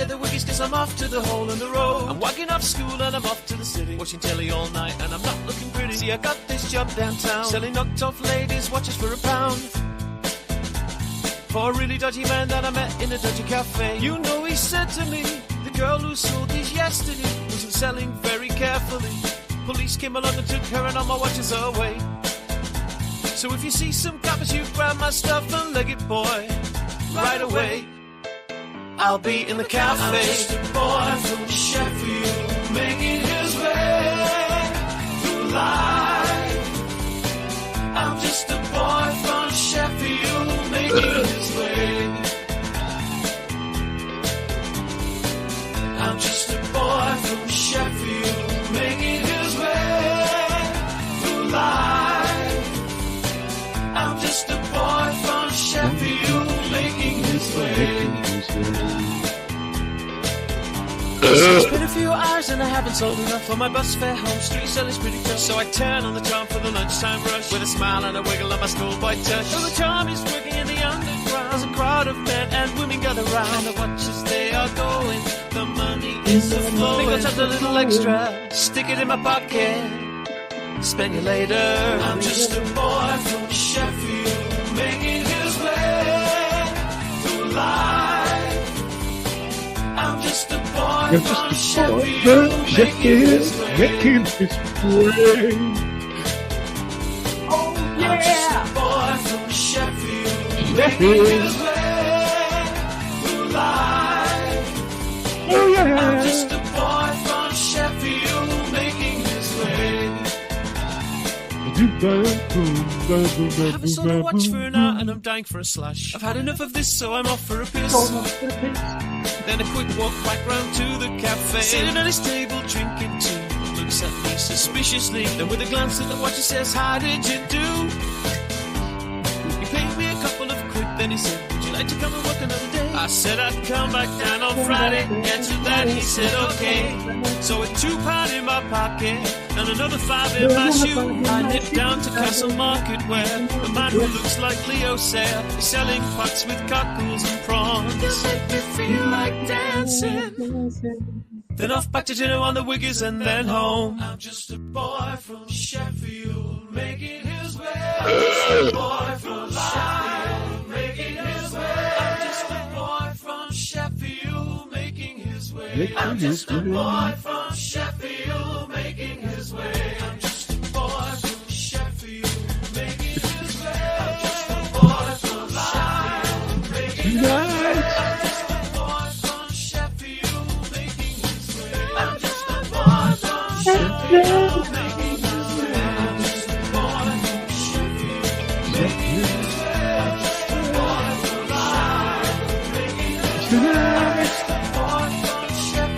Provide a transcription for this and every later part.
get the wiggies cause I'm off to the hole in the road. I'm walking off school and I'm off to the city, watching telly all night and I'm not looking pretty. See, I got this job downtown, selling knocked off ladies' watches for £1. For a really dodgy man that I met in a dodgy cafe. You know he said to me, the girl who sold these yesterday wasn't selling very carefully. Police came along and took her and all my watches away. So if you see some coppers, you grab my stuff and leg it, boy, right away. I'll be in the cafe. I'm just a boy from Sheffield, making his way through life. I'm just a boy from Sheffield, making his way. I'm just a boy from Sheffield, making his way through life. I'm just a boy from Sheffield, making his way. It's been a few hours and I haven't sold enough for my bus fare home. Street selling's pretty tough, so I turn on the tram for the lunchtime rush with a smile and a wiggle on my schoolboy touch. So the charm is working in the underground. There's a crowd of men and women gather round. And the watches they are going, the money is a flowing. Think I'll take a little extra, stick it in my pocket, spend it later. I'm just a boy from Sheffield, making his way through life. I'm just a boy from Sheffield, making his way. Oh yeah! I'm just a boy from Sheffield, making his way through life. Oh yeah! I'm just a boy from Sheffield, making his way. I haven't sold a watch for an hour and I'm dying for a slash. I've had enough of this, so I'm off for a piss. Then a quick walk back round to the cafe. Sitting at his table drinking tea. Looks at me suspiciously. Then with a glance at the watch he says, how did you do? He paid me a couple of quid. Then he said, would you like to come and work another day? I said I'd come back down on Friday. Answered that, he said okay. So with £2 in my pocket and another 5 in my shoe, I nipped down to Castle Market where the man who looks like Leo Sayer is selling pots with cockles and prawns. You make me feel like dancing. Then off back to dinner on the Wiggies and then home. I'm just a boy from Sheffield, making his way. I'm just a boy from Sheffield, making his way. I'm just a boy from Sheffield, making his way. I'm just a boy from Sheffield, making his way. I'm just a boy from Sheffield, making his way. I'm just a boy from Sheffield, making his way. I'm just a boy from Sheffield, making his way. I'm just a boy from Sheffield, making his way. I'm just a boy from Sheffield, making his way. I'm just a boy from Sheffield, making his way. I'm just a boy from Sheffield, making his way. I'm just a boy from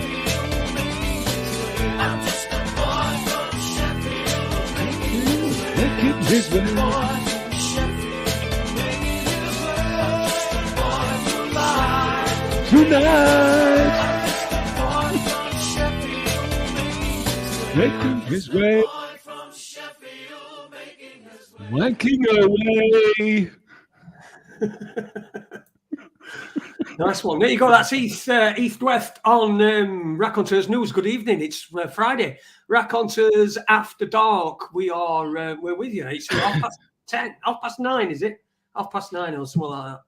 Sheffield, making his way. I'm just a boy from Sheffield, making his way. I'm just a boy from life tonight. I'm just a boy from Sheffield, making his way. Making his way. Wanking away. Nice one. There you go. That's East West on Raconteurs News. Good evening. It's Friday. Raconteurs After Dark. We're with you. It's 9:30, is it? 9:30 or something like that.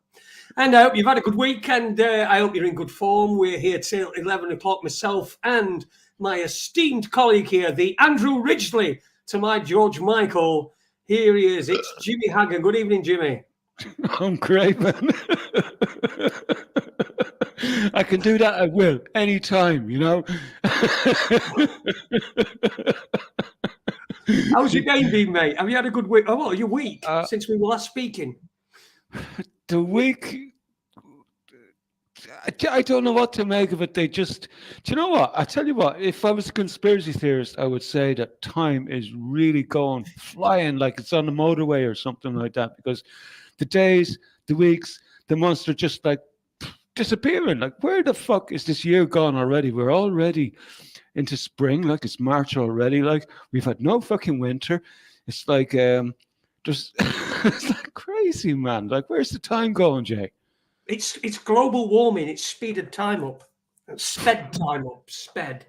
And I hope you've had a good week, and I hope you're in good form. We're here till 11 o'clock. Myself and my esteemed colleague here, the Andrew Ridgely to my George Michael. Here he is. It's Jimmy Hagger. Good evening, Jimmy. I'm great, man. I can do that at will, anytime, you know. How's your game been, mate? Have you had a good week? Oh, what, your week since we were last speaking? The week, I don't know what to make of it. They just, do you know what? I tell you what, if I was a conspiracy theorist, I would say that time is really going flying like it's on the motorway or something like that, because the days, the weeks, the months are just like disappearing. Like, where the fuck is this year gone already? We're already into spring, like it's March already. Like, we've had no fucking winter. It's like, just it's like crazy, man. Like, where's the time going, Jay? It's global warming. It's speeded time up. Sped time up. Sped.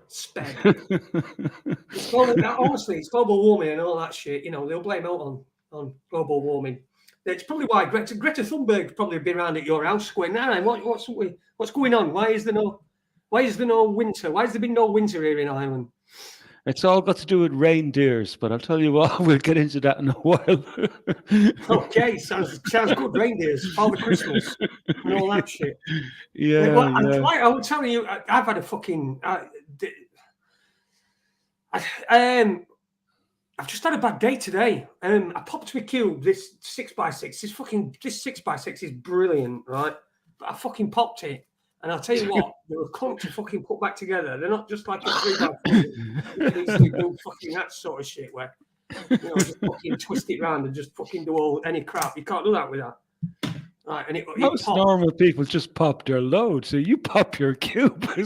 Honestly, it's global warming and all that shit. You know, they'll blame it on global warming. It's probably why Greta Thunberg probably been around at your house going, what's going on? Why is there no winter? Why has there been no winter here in Ireland? It's all got to do with reindeers, but I'll tell you what, we'll get into that in a while. Okay, sounds good. Reindeers, Father Christmas, and all that shit. Yeah, I will tell you, I've had a fucking. I've just had a bad day today. I popped my cube, this 6x6. This 6x6 is brilliant, right? But I fucking popped it. And I'll tell you what, they were clunked to fucking put back together. They're not just like a 3x4. They usually do fucking that sort of shit where, just fucking twist it around and just fucking do any crap. You can't do that with that. Right, and most normal people just pop their load, so you pop your cube. I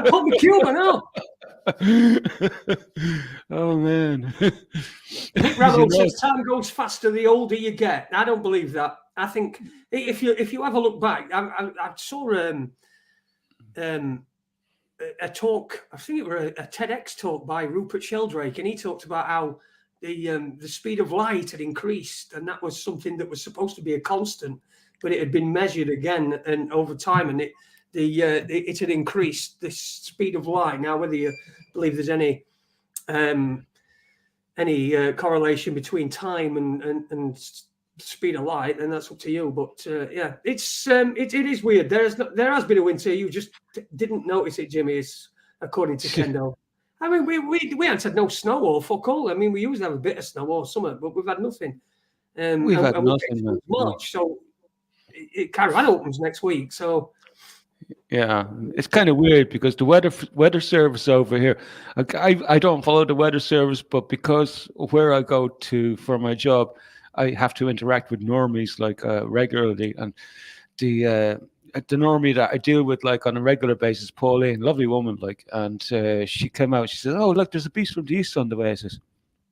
pop my cube, I know. Oh man. Nick Ravel says time goes faster the older you get. I don't believe that. I think if you have a look back, I saw a talk, I think it was a TEDx talk by Rupert Sheldrake, and he talked about how the speed of light had increased, and that was something that was supposed to be a constant, but it had been measured again and over time, and it had increased, this speed of light. Now, whether you believe there's any correlation between time and speed of light, then that's up to you. But yeah, it is weird. There has been a winter. You just didn't notice it, Jimmy. Is according to Kendo. I mean, we haven't had no snow or fuck all. I mean, we usually have a bit of snow or summer, but we've had nothing. We've had nothing. March, so Caravan opens next week. So yeah, it's kind of weird because the weather service over here, I don't follow the weather service, but because where I go to for my job, I have to interact with normies regularly, and the normie that I deal with on a regular basis, Pauline, lovely woman, and she came out. She said, "Oh, look, there's a beast from the east on the way." I says,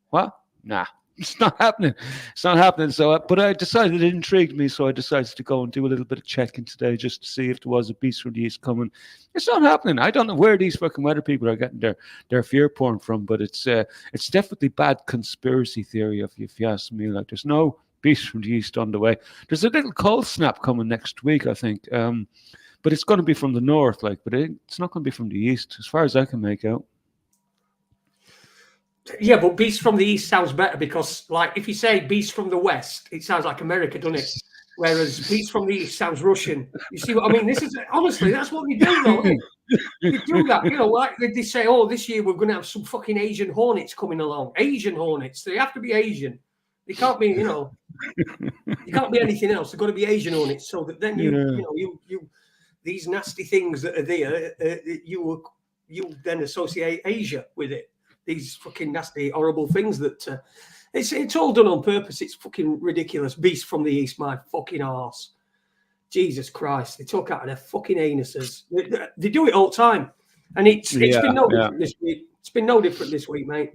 "What? Nah, it's not happening. It's not happening." So, but I decided it intrigued me, so I decided to go and do a little bit of checking today just to see if there was a beast from the east coming. It's not happening. I don't know where these fucking weather people are getting their fear porn from, but it's definitely bad conspiracy theory if you ask me. There's no beast from the east on the way. There's a little cold snap coming next week, I think, but it's going to be from the north, but it's not going to be from the east, as far as I can make out. Yeah, but beast from the east sounds better because, if you say beast from the west, it sounds like America, doesn't it? Whereas beast from the east sounds Russian. You see what I mean? This is honestly, that's what we do, though. We do that, they say, "Oh, this year we're going to have some fucking Asian hornets coming along." Asian hornets, they have to be Asian. They can't be, you can't be anything else. They've got to be Asian hornets, so that then you these nasty things that are there, you then associate Asia with it. These fucking nasty, horrible things that it's all done on purpose. It's fucking ridiculous. Beast from the east, my fucking arse. Jesus Christ, they talk out of their fucking anuses. They do it all the time, and it's been no different this week. It's been no different this week, mate.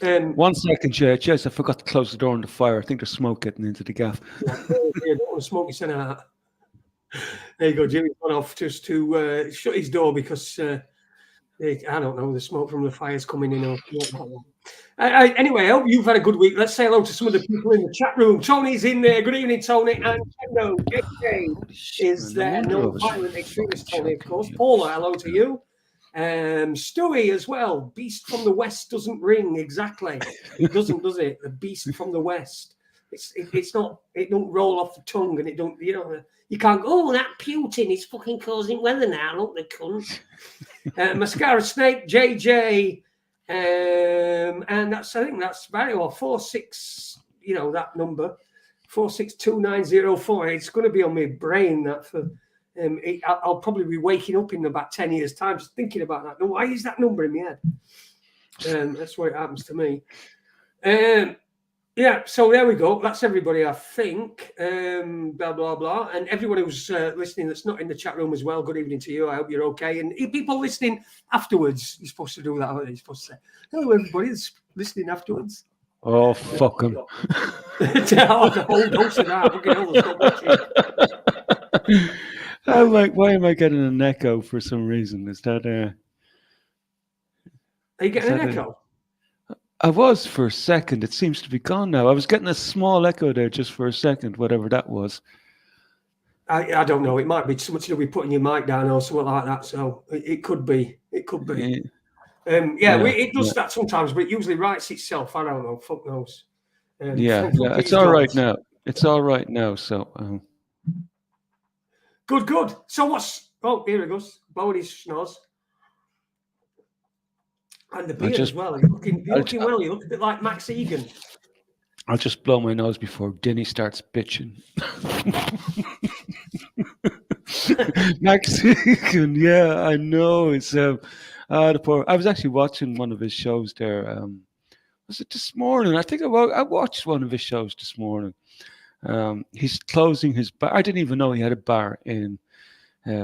1 second, Jess. I forgot to close the door on the fire. I think there's smoke getting into the gaff. Don't want to smoke your center out. There you go, Jimmy's gone off just to shut his door because I don't know, the smoke from the fire's coming in. Anyway, I hope you've had a good week. Let's say hello to some of the people in the chat room. Tony's in there. Good evening, Tony. And Kendo is there. No violent extremist, Tony, of course. Paula, hello to you. Stewie as well. Beast from the West doesn't ring exactly. It doesn't, does it? The beast from the West. It's not. It don't roll off the tongue, and it don't. You can't go. Oh, that Putin is fucking causing weather now. Look, the cunt. Mascara Snake, JJ, and I think that's very well 46. That number 462904. It's going to be on my brain that for. I'll probably be waking up in about 10 years' time just thinking about that. Why is that number in my head? That's what it happens to me. Yeah, so there we go. That's everybody, I think. Blah, blah, blah. And everyone who's listening that's not in the chat room as well, good evening to you. I hope you're okay. And people listening afterwards, you're supposed to do that, aren't you? You're supposed to say, hello, everybody that's listening afterwards. Oh, fuck them. The whole dose of that. I'm like, why am I getting an echo for some reason? Is that Are you getting an echo? I was for a second. It seems to be gone now. I was getting a small echo there just for a second, whatever that was. I don't know. It might be something to do with putting your mic down or something like that. So it could be. It could be. It does that sometimes, but it usually writes itself. I don't know. Fuck knows. It's all right now. It's all right now. So good. So what's? Oh, here it goes. Blowing his snores. And the beard as well. You're looking well. You look a bit like Max Egan. I'll just blow my nose before Dinny starts bitching. Max Egan, yeah, I know. It's the poor. I was actually watching one of his shows there. Was it this morning? I think I watched one of his shows this morning. He's closing his bar. I didn't even know he had a bar in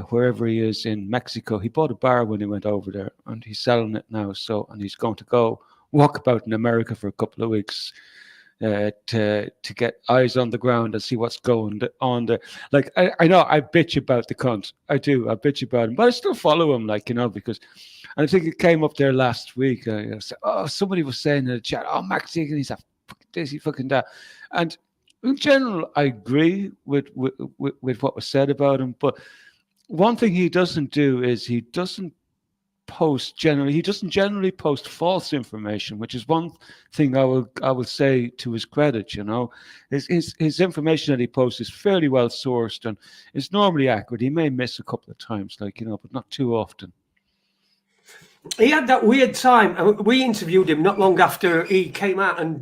wherever he is in Mexico. He bought a bar when he went over there, and he's selling it now. So, and he's going to go walk about in America for a couple of weeks to get eyes on the ground and see what's going on there. Like I know I bitch about the cunt. I do. I bitch about him, but I still follow him. Like because. And I think it came up there last week. Somebody was saying in the chat, "Oh, Max Egan, he's a fucking this, he fucking that." And in general, I agree with what was said about him. But one thing he doesn't do is he doesn't generally post false information, which is one thing I will say to his credit. His information that he posts is fairly well sourced and is normally accurate. He may miss a couple of times, but not too often. He had that weird time. We interviewed him not long after he came out and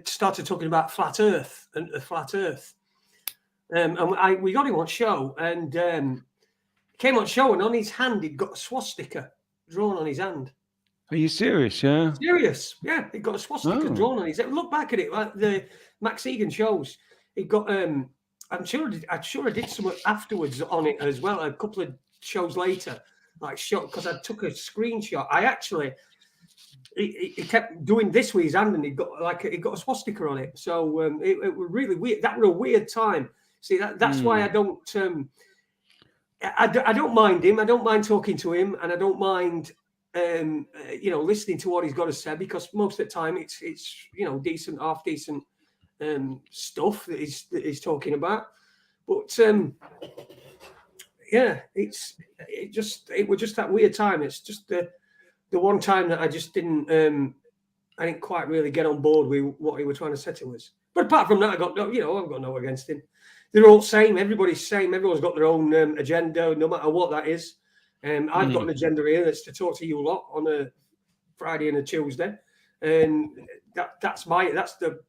started talking about flat Earth and the flat Earth. We got him on show, and came on show, and on his hand he'd got a swastika drawn on his hand. Are you serious? Yeah. Serious? Yeah, he got a swastika drawn on his hand. Look back at it, like the Max Egan shows. He got. I'm sure I did some afterwards on it as well. A couple of shows later. Like shot because I took a screenshot. He kept doing this with his hand, and he got a swastika on it. So it was really weird. That was a weird time. See, that's why I don't. I don't mind him. I don't mind talking to him, and I don't mind listening to what he's got to say, because most of the time it's decent, half decent stuff that he's talking about. But yeah, it was just that weird time. It's just the one time that I just didn't quite really get on board with what he was trying to say to us. But apart from that, I've got no against him. They're all same. Everybody's same. Everyone's got their own agenda, no matter what that is. I've got an agenda here that's to talk to you lot on a Friday and a Tuesday, and that's the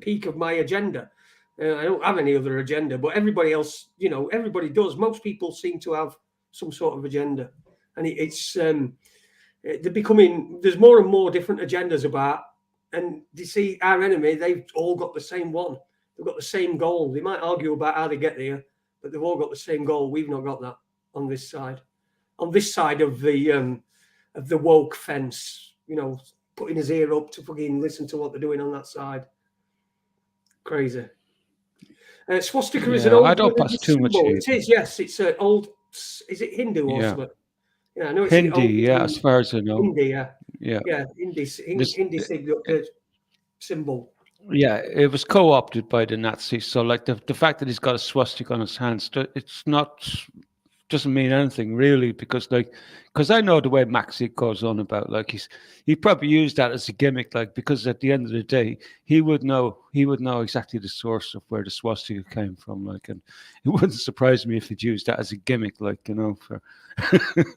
peak of my agenda. I don't have any other agenda, but everybody else, everybody does. Most people seem to have some sort of agenda, and they're becoming. There's more and more different agendas about, and you see, our enemy, they've all got the same one. They've got the same goal. They might argue about how they get there, but they've all got the same goal. We've not got that on this side. On this side of the woke fence, putting his ear up to fucking listen to what they're doing on that side. Crazy. Swastika is an old. I don't pass too much. It is, yes. It's an old. Is it Hindu or something? Yeah, I know it's Hindi. As far as I know. Hindi, yeah. Hindi symbol. Yeah, it was co-opted by the Nazis. So, like the fact that he's got a swastika on his hands, doesn't mean anything really, because I know the way Maxi goes on about, like he probably used that as a gimmick, like, because at the end of the day he would know exactly the source of where the swastika came from, like, and it wouldn't surprise me if he'd used that as a gimmick, like, for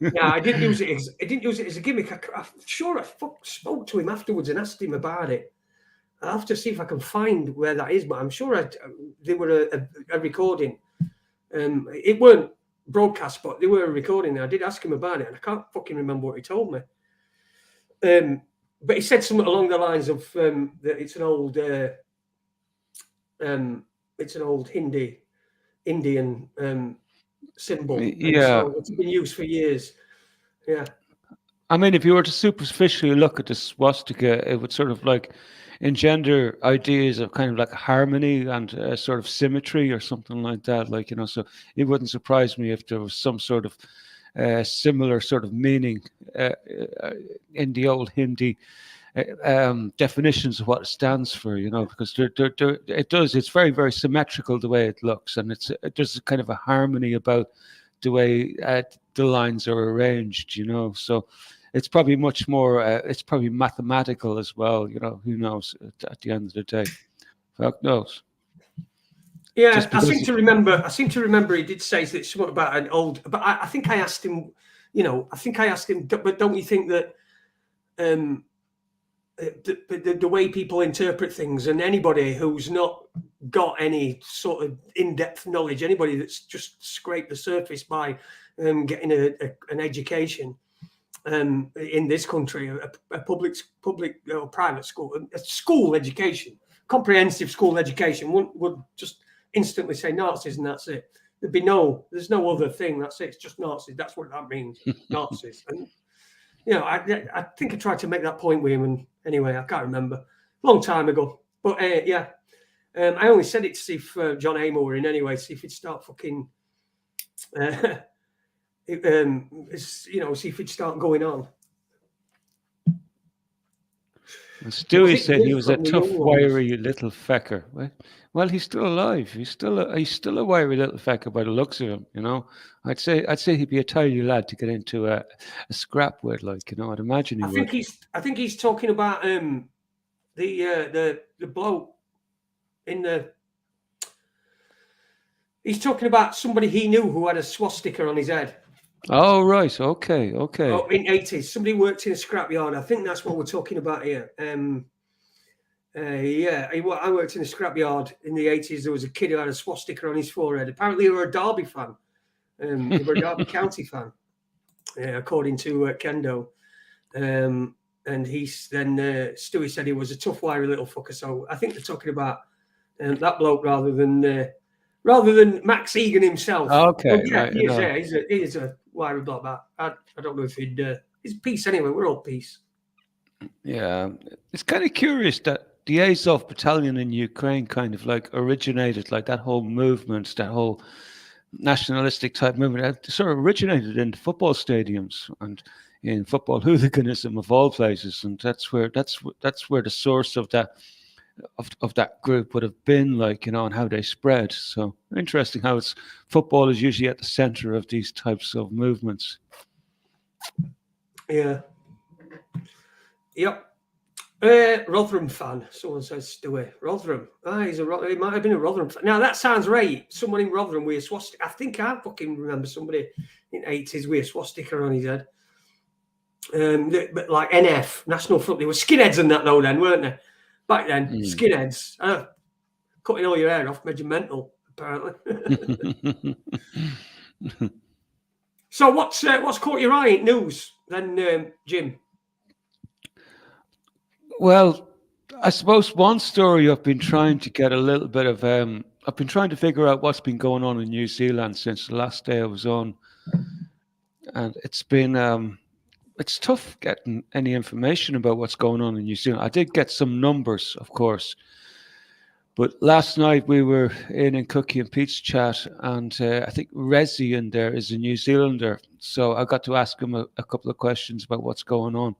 yeah, I didn't use it as a gimmick. I'm sure I spoke to him afterwards and asked him about it. I'll have to see if I can find where that is, but I'm sure they were a recording. It weren't broadcast, but they were recording. I did ask him about it, and I can't fucking remember what he told me. But he said something along the lines of that it's an old Indian symbol. Yeah, so it's been used for years. Yeah. I mean, if you were to superficially look at the swastika, it would sort of like engender ideas of kind of like harmony and sort of symmetry or something like that. Like, so it wouldn't surprise me if there was some sort of similar sort of meaning in the old Hindi definitions of what it stands for, because it's very, very symmetrical the way it looks, and there's a kind of a harmony about the way the lines are arranged, so it's probably much more, it's probably mathematical as well, who knows at the end of the day. Fuck knows. Yeah, I seem to remember he did say that something about an old, but I think I asked him, but don't you think that the way people interpret things, and anybody who's not got any sort of in-depth knowledge, anybody that's just scraped the surface by getting an education in this country, a public or private school, a school education, comprehensive school education, would just instantly say Nazis and that's it. There's no other thing. That's it. It's just Nazis. That's what that means, Nazis. And I think I tried to make that point with him, and anyway, I can't remember. Long time ago, but I only said it to see if John Amor were in anyway, see if he'd start fucking, see if he'd start going on. Stewie said he was a tough, wiry little fecker. Well, he's still alive. He's still a wiry little fecker by the looks of him. I'd say he'd be a tidy lad to get into a scrap with, like, I'd imagine he would. I think he's talking about the bloke in the. He's talking about somebody he knew who had a swastika on his head. Oh, right. Okay. Oh, in 80s. Somebody worked in a scrapyard. I think that's what we're talking about here. I worked in a scrapyard in the 80s. There was a kid who had a swastika on his forehead. Apparently, they were a Derby fan. They were a Derby County fan, according to Kendo. And Stewie said he was a tough, wiry little fucker. So I think they're talking about that bloke rather than Max Egan himself. Okay. Yeah, right, he is a wiry bloke. I don't know if he's peace anyway. We're all peace. Yeah, it's kind of curious that the Azov battalion in Ukraine kind of like originated, like that whole movement, that whole nationalistic type movement, that sort of originated in football stadiums and in football hooliganism of all places, and that's where the source of that group would have been, like, and how they spread. So interesting how football is usually at the center of these types of movements. Yeah. Yep. Rotherham fan. Someone says Stewie. Rotherham. He might have been a Rotherham fan. Now that sounds right. Someone in Rotherham with a swastika. I think I fucking remember somebody in the 80s with a swastika on his head. But like NF, National Front, they were skinheads and that though then, weren't they? Back then, skinheads. Cutting all your hair off made you mental, apparently. So what's caught your eye in news then, Jim? Well, I suppose one story I've been trying to get a little bit of. I've been trying to figure out what's been going on in New Zealand since the last day I was on, and it's been. It's tough getting any information about what's going on in New Zealand. I did get some numbers, of course, but last night we were in Cookie and Pete's chat, and I think Rezi in there is a New Zealander, so I got to ask him a couple of questions about what's going on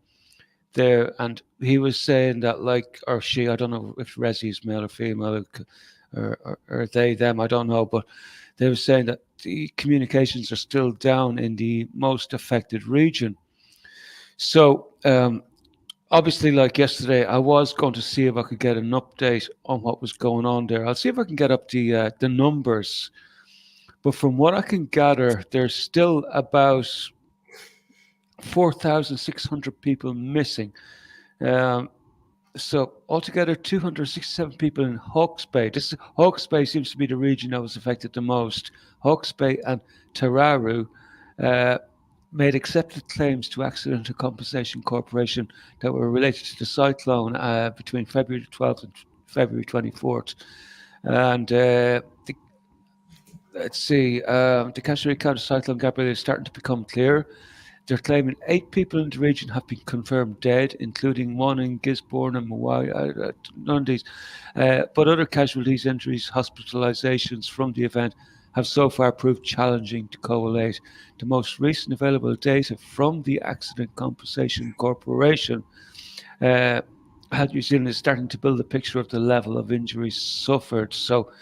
there, and he was saying that, like, or she, I don't know if Rezi is male or female, or they, them, I don't know, but they were saying that the communications are still down in the most affected region. So obviously, like yesterday, I was going to see if I could get an update on what was going on there. I'll see if I can get up the numbers. But from what I can gather, there's still about 4,600 people missing. So altogether, 267 people in Hawke's Bay. Hawke's Bay seems to be the region that was affected the most. Hawke's Bay and Tararu made accepted claims to Accidental Compensation Corporation that were related to the cyclone between February 12th and February 24th. And let's see, the County Cyclone Gabrielle is starting to become clear. They're claiming 8 people in the region have been confirmed dead, including one in Gisborne and Mawai, none of these. But other casualties, injuries, hospitalizations from the event have so far proved challenging to collate. The most recent available data from the Accident Compensation Corporation had New Zealand is starting to build a picture of the level of injuries suffered. So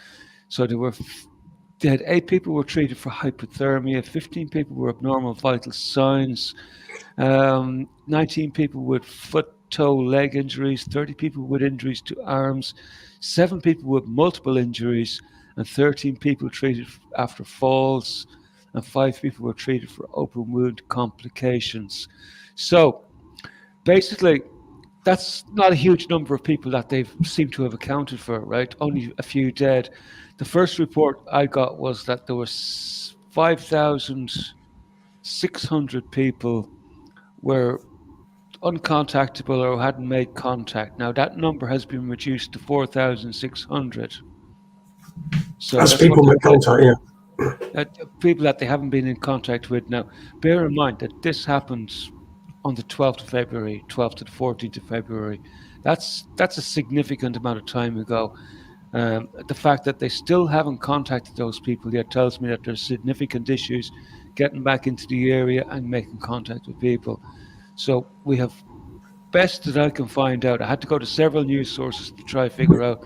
they had 8 people were treated for hypothermia, 15 people were abnormal vital signs, 19 people with foot, toe, leg injuries, 30 people with injuries to arms, 7 people with multiple injuries, and 13 people treated after falls, and 5 people were treated for open wound complications. So basically, that's not a huge number of people that they've seemed to have accounted for, right? Only a few dead. The first report I got was that there was 5,600 people were uncontactable or hadn't made contact. Now that number has been reduced to 4,600. So that's people make contact, yeah. People that they haven't been in contact with. Now, bear in mind that this happens on the 12th of February, 12th to the 14th of February. That's a significant amount of time ago. The fact that they still haven't contacted those people yet tells me that there's significant issues getting back into the area and making contact with people. So we have, best that I can find out, I had to go to several news sources to try to figure out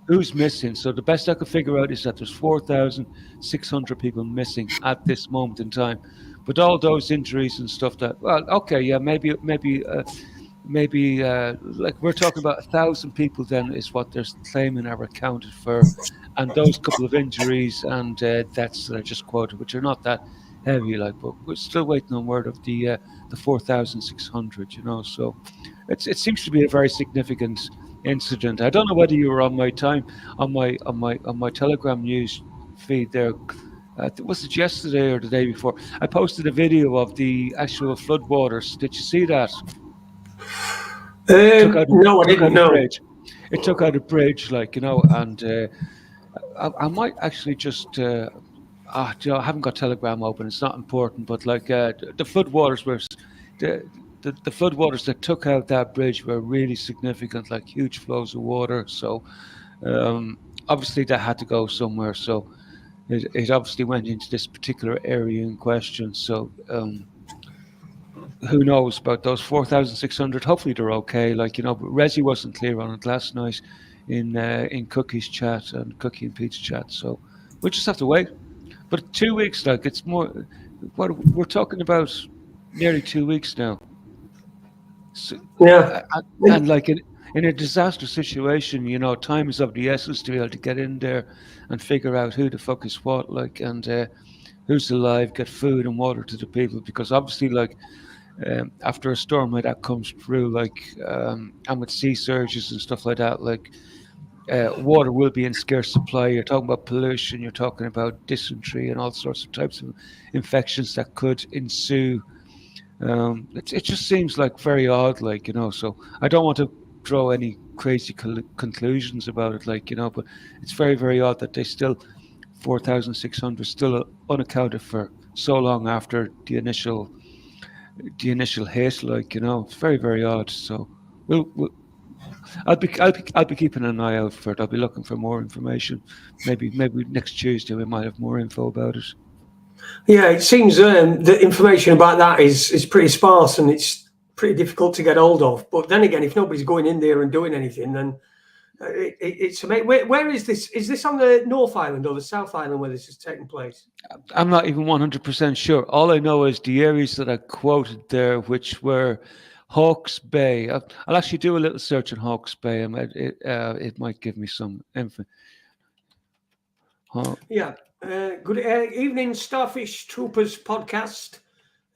who's missing. So the best I could figure out is that there's 4,600 people missing at this moment in time. But all those injuries and stuff that, well, okay, yeah, maybe like we're talking about 1,000 people then is what they're claiming are accounted for, and those couple of injuries and deaths that I just quoted, which are not that heavy, like, but we're still waiting on word of the 4,600, you know. So it seems to be a very significant incident. I don't know whether you were on my Telegram news feed there. Was it yesterday or the day before? I posted a video of the actual floodwaters. Did you see that? No, I didn't know. It took out a bridge, like, you know, and I might actually just, you know, I haven't got Telegram open. It's not important, but like the floodwaters were, the floodwaters that took out that bridge were really significant, like huge flows of water. So obviously that had to go somewhere. So it obviously went into this particular area in question. So who knows about those 4,600? Hopefully they're okay. Like, you know, but Resi wasn't clear on it last night in Cookie's chat and Cookie and Pete's chat. So we'll just have to wait. But 2 weeks, like, it's more. What we're talking about, nearly 2 weeks now. So, yeah, and like in a disaster situation, you know, time is of the essence to be able to get in there and figure out who the fuck is what, like, and who's alive, get food and water to the people, because obviously, like, after a storm like that comes through, like, and with sea surges and stuff like that, like, water will be in scarce supply. You're talking about pollution, you're talking about dysentery and all sorts of types of infections that could ensue. It just seems like very odd, like, you know, so I don't want to draw any crazy conclusions about it, like, you know, but it's very, very odd that they still 4,600 still unaccounted for so long after the initial hit, like, you know. It's very, very odd. So I'll be keeping an eye out for it. I'll be looking for more information. Maybe next Tuesday we might have more info about it. Yeah, it seems the information about that is pretty sparse and it's pretty difficult to get hold of. But then again, if nobody's going in there and doing anything, then it's amazing. Where is this? Is this on the North Island or the South Island where this is taking place? I'm not even 100% sure. All I know is the areas that I quoted there, which were Hawke's Bay. I'll actually do a little search on Hawke's Bay. It might give me some info. Yeah. Good evening, Starfish Troopers podcast.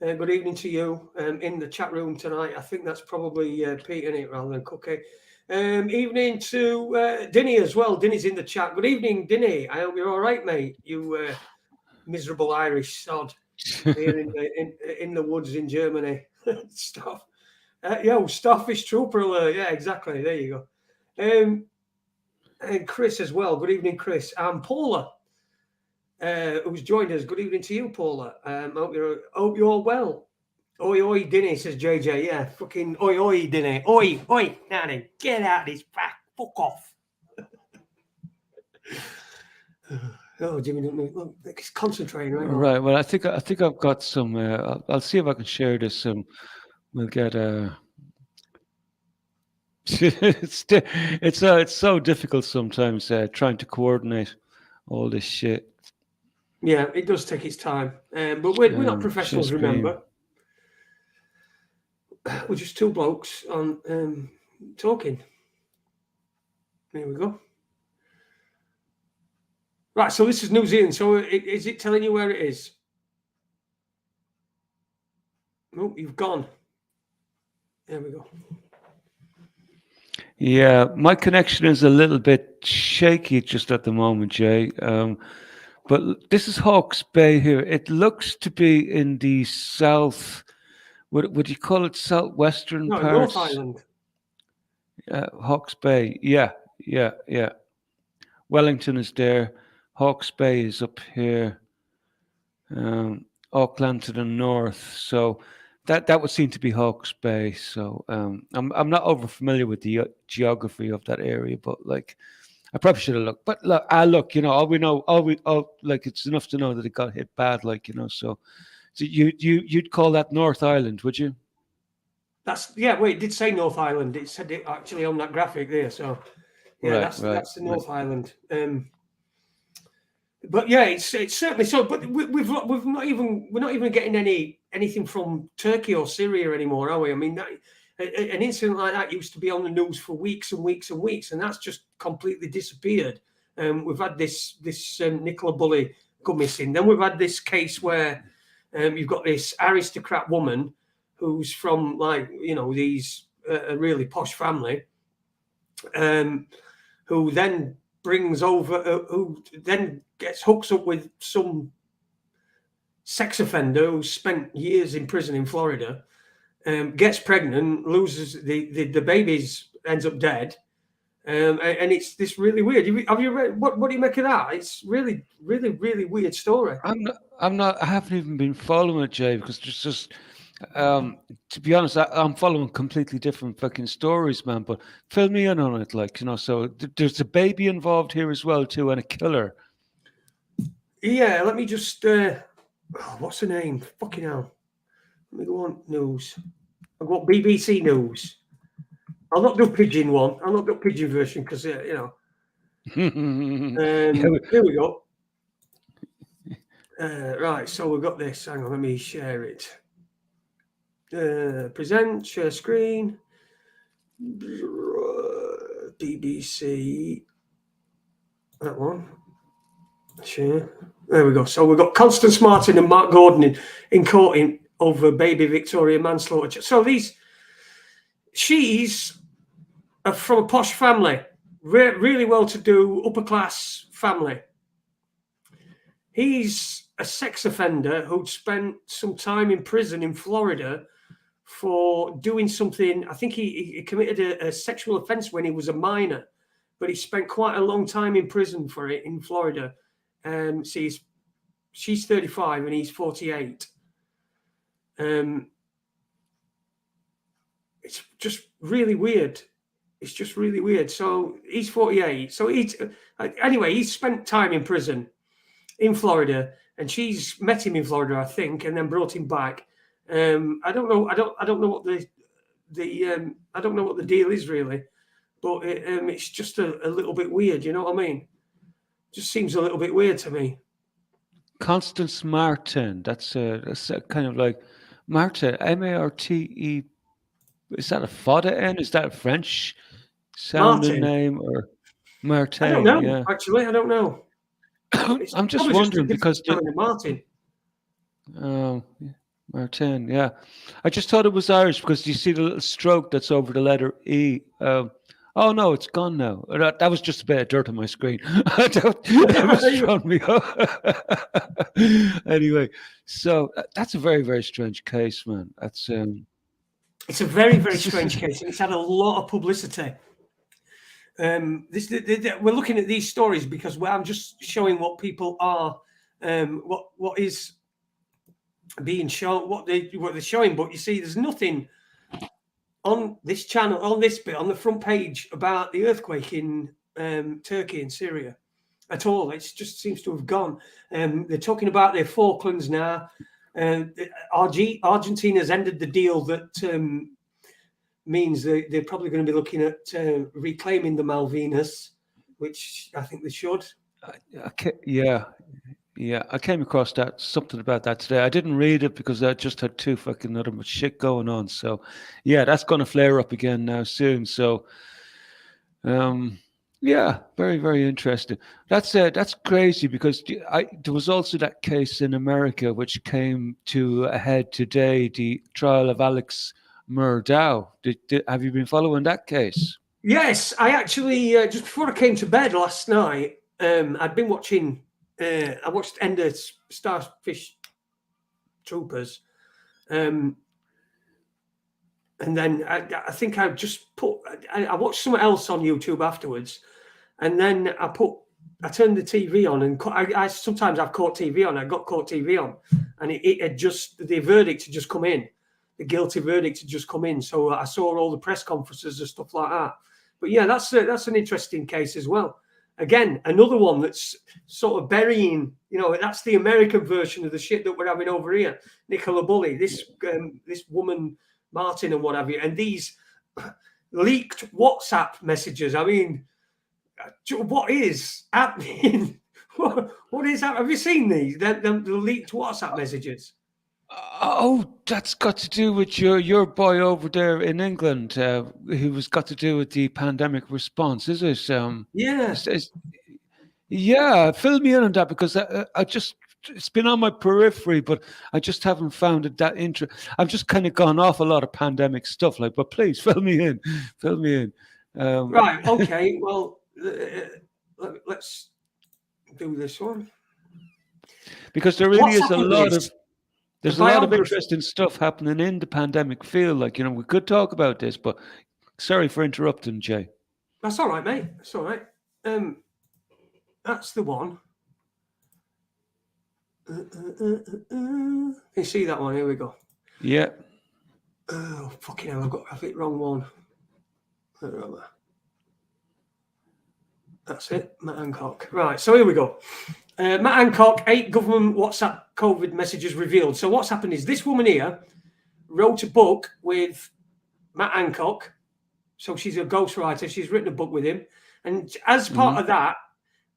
Good evening to you in the chat room tonight. I think that's probably Pete in it rather than Cookie. Evening to Dinny as well. Dinny's in the chat. Good evening, Dinny. I hope you're all right, mate. You miserable Irish sod here in the woods in Germany. Stuff. Starfish Trooper alert. Yeah, exactly. There you go. And Chris as well. Good evening, Chris. And Paula, who's joined us. Good evening to you, Paula. Hope you're well. Oi, oi, dinny, says JJ. Yeah, fucking oi, oi, dinny. Oi, oi, now then, get out of this back. Fuck off. Oh, Jimmy, look, he's concentrating right now. Right. Well, I think I've got some. I'll see if I can share this. We'll get it's so difficult sometimes trying to coordinate all this shit. Yeah, it does take its time, but we're not professionals. share screen. Remember, we're just two blokes on talking. There we go. Right, so this is New Zealand. So is it telling you where it is? Oh, you've gone. There we go. Yeah, my connection is a little bit shaky just at the moment, Jay. But this is Hawke's Bay here. It looks to be in the south. Would you call it southwestern No, parts? North Island. Hawke's Bay. Yeah. Wellington is there. Hawke's Bay is up here. Auckland to the north. So that would seem to be Hawke's Bay. So I'm not over familiar with the geography of that area, but like I probably should have looked. But look, you know, like it's enough to know that it got hit bad, like, you know. So you'd call that North Island, would you? That's Well, it did say North Island. It said it actually on that graphic there. So yeah, Right, that's the North Island. But yeah, it's certainly so. But we're not even getting anything from Turkey or Syria anymore, are we? I mean, an incident like that used to be on the news for weeks and weeks and weeks, and that's just completely disappeared. We've had this Nicola Bulley go missing. Then we've had this case where you've got this aristocrat woman who's from, like, you know, these a really posh family, who then brings over, who then gets hooks up with some sex offender who spent years in prison in Florida, gets pregnant, loses the baby's ends up dead, and it's this really weird. Have you read what do you make of that? It's really, really, really weird story. I haven't even been following it, Jay, because there's just to be honest, I'm following completely different fucking stories, man. But fill me in on it, like, you know. So there's a baby involved here as well, too, and a killer. Yeah, let me just. What's the name? Fucking hell. Let me go on news. I've got BBC News. I'll not do Pigeon one. I'll not do Pigeon version because, you know. Here we go. Right, so we've got this. Hang on, let me share it. Present, share screen. BBC. That one. Share. There we go. So we've got Constance Martin and Mark Gordon in court over baby Victoria manslaughter. So she's from a posh family, really well-to-do, upper-class family. He's a sex offender who'd spent some time in prison in Florida for doing something. I think he committed a sexual offense when he was a minor, but he spent quite a long time in prison for it in Florida. So she's 35 and he's 48. It's just really weird. It's just really weird. So he's 48. So he's spent time in prison in Florida, and she's met him in Florida, I think, and then brought him back. I don't know. I don't know what the I don't know what the deal is really, but it's just a little bit weird. You know what I mean? Just seems a little bit weird to me. Constance Martin. That's a kind of like Martin, M-A-R-T-E. Is that a fada N? Is that a French sounding name or Martin? I don't know. Yeah. Actually, I don't know. I'm just wondering because Martin. Oh, Martin. Yeah, I just thought it was Irish because you see the little stroke that's over the letter E. Oh no, it's gone now. That was just a bit of dirt on my screen. that was throwing me off. Anyway, so that's a very, very strange case, man. That's it's a very, very strange case, and it's had a lot of publicity. We're looking at these stories because I'm just showing what people are, what is being shown, what they're showing. But you see, there's nothing on this channel, on this bit, on the front page about the earthquake in Turkey and Syria at all. It just seems to have gone. They're talking about their Falklands now. Argentina's ended the deal that means they're probably going to be looking at reclaiming the Malvinas, which I think they should. Yeah, I came across something about that today. I didn't read it because I just had too fucking other much shit going on. So, yeah, that's going to flare up again now soon. So, yeah, very, very interesting. That's crazy because there was also that case in America which came to a head today, the trial of Alex Murdaugh. Have you been following that case? Yes, I actually, just before I came to bed last night, I'd been watching, I watched Ender Starfish Troopers. And then I think I just I watched something else on YouTube afterwards. And then I turned the TV on, and I sometimes I've caught TV on. I got caught TV on, and it had just, the verdict had just come in. The guilty verdict had just come in. So I saw all the press conferences and stuff like that. But yeah, that's an interesting case as well. Again, another one that's sort of burying, that's the American version of the shit that we're having over here. Nicola Bulley, this woman, Martin and what have you, and these leaked WhatsApp messages. I mean, what is happening? What is that? Have you seen these? The leaked WhatsApp messages? Oh, that's got to do with your boy over there in England, who was got to do with the pandemic response, is it? Yeah. Yeah, fill me in on that because it's been on my periphery, but I just haven't found it that interesting. I've just kind of gone off a lot of pandemic stuff, but please fill me in. Right, okay, well, let's do this one. Because there really is a lot of... There's a lot of interesting stuff happening in the pandemic field. We could talk about this, but sorry for interrupting, Jay. That's all right, mate. That's all right. That's the one. You see that one? Here we go. Yeah. Oh, fucking hell, I've got the wrong one. That's it, Matt Hancock. Right, so here we go. Matt Hancock, 8 government WhatsApp COVID messages revealed. So what's happened is this woman here wrote a book with Matt Hancock. So she's a ghostwriter. She's written a book with him. And as part of that,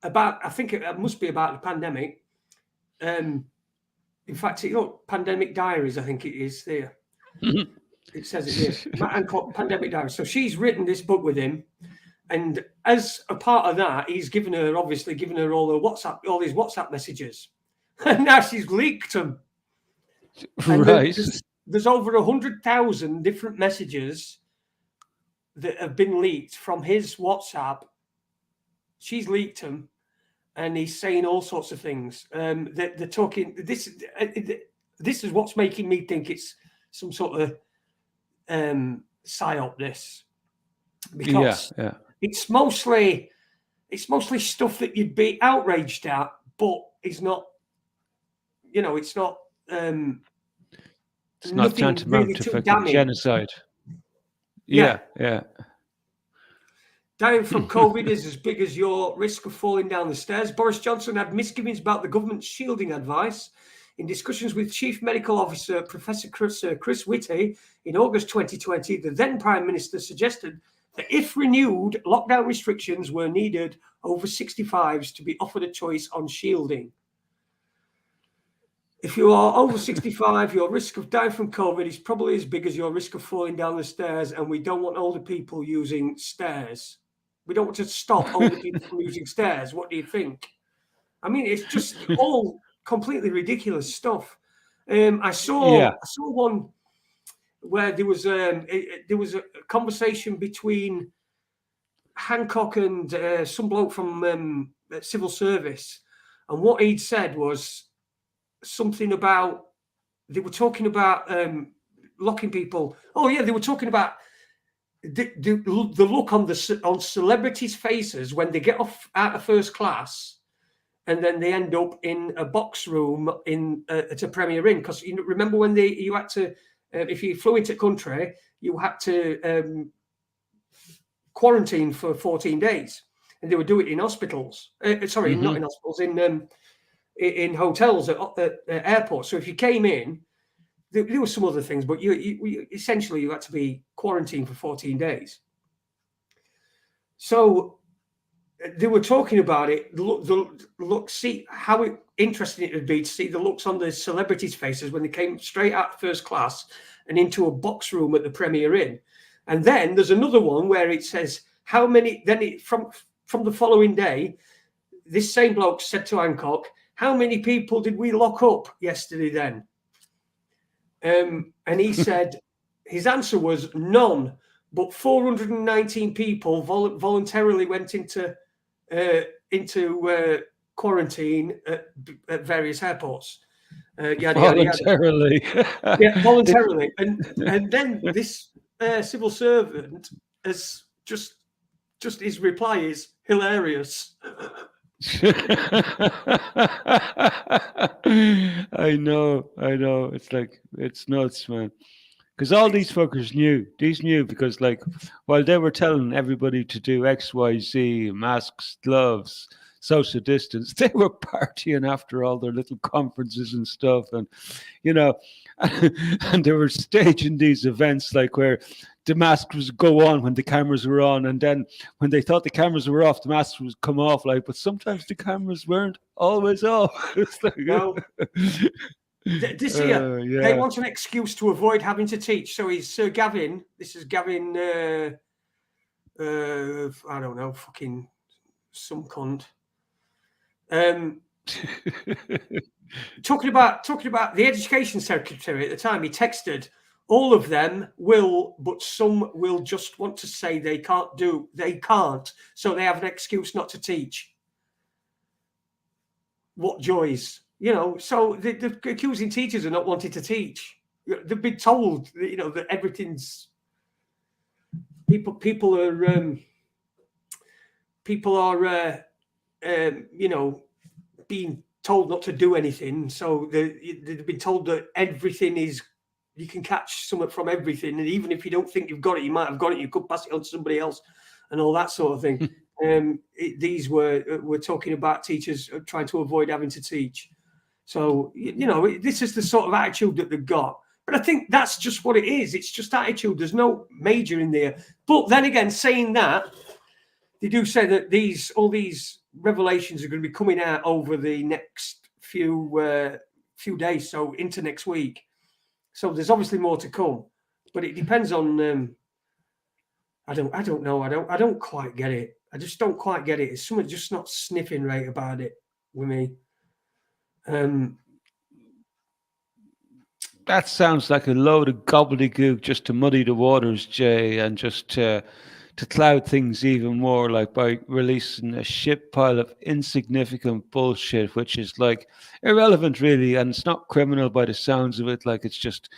I think it must be about the pandemic. In fact, Pandemic Diaries, I think it is there. It says it here. Matt Hancock, Pandemic Diaries. So she's written this book with him. And as a part of that, he's given her all his WhatsApp messages. And now she's leaked them. And right. There's over 100,000 different messages that have been leaked from his WhatsApp. She's leaked them. And he's saying all sorts of things. They're talking... This is what's making me think it's some sort of psyop, this. Because... Yeah. It's mostly stuff that you'd be outraged at, but it's not. It's not. It's not tantamount to fucking genocide. Yeah. Dying from COVID is as big as your risk of falling down the stairs. Boris Johnson had misgivings about the government's shielding advice. In discussions with Chief Medical Officer Professor Chris Whitty in August 2020, the then Prime Minister suggested that if renewed, lockdown restrictions were needed over 65s to be offered a choice on shielding. If you are over 65, your risk of dying from COVID is probably as big as your risk of falling down the stairs, and we don't want older people using stairs. We don't want to stop older people from using stairs. What do you think? I mean, it's just all completely ridiculous stuff. I saw one where there was a conversation between Hancock and some bloke from civil service, and what he'd said was something about, they were talking about locking people. Oh yeah, they were talking about the look on celebrities' faces when they get off out of first class, and then they end up in a box room at a Premier Inn. Because you remember when you had to, if you flew into country, you had to quarantine for 14 days, and they would do it in hospitals. Sorry, not in hospitals, in hotels at airports. So if you came in, there were some other things, but you essentially you had to be quarantined for 14 days. So they were talking about it. Look, see how interesting it would be to see the looks on the celebrities' faces when they came straight out of first class and into a box room at the Premier Inn. And then there's another one where it says how many. Then from the following day, this same bloke said to Hancock, "How many people did we lock up yesterday then?" And he said his answer was none, but 419 people voluntarily went into quarantine at various airports. Voluntarily. Yeah, voluntarily. And then this civil servant has just his reply is hilarious. I know. It's like, it's nuts, man. Because all these fuckers knew. These knew because, like, while they were telling everybody to do X, Y, Z, masks, gloves, social distance, they were partying after all their little conferences and stuff. And, and they were staging these events, like, where the masks would go on when the cameras were on. And then when they thought the cameras were off, the masks would come off. Like, but sometimes the cameras weren't always off. It's like, no. This year, they want an excuse to avoid having to teach. So he's Sir Gavin. This is Gavin. I don't know, fucking some cunt. Talking about the education secretary at the time, he texted, "All of them will, but some will just want to say they can't, so they have an excuse not to teach." What joys. So the accusing teachers are not wanting to teach. They've been told, that everything's people are being told not to do anything. So they've been told that everything is, you can catch something from everything, and even if you don't think you've got it, you might have got it. You could pass it on to somebody else, and all that sort of thing. These we're talking about teachers trying to avoid having to teach. So, this is the sort of attitude that they've got. But I think that's just what it is. It's just attitude. There's no major in there. But then again, saying that, they do say that all these revelations are going to be coming out over the next few days, so into next week. So there's obviously more to come. But it depends on I don't know. I don't quite get it. I just don't quite get it. It's someone just not sniffing right about it with me. That sounds like a load of gobbledygook just to muddy the waters, Jay, and just to cloud things even more, like by releasing a shit pile of insignificant bullshit, which is like irrelevant really, and it's not criminal by the sounds of it. Like, it's just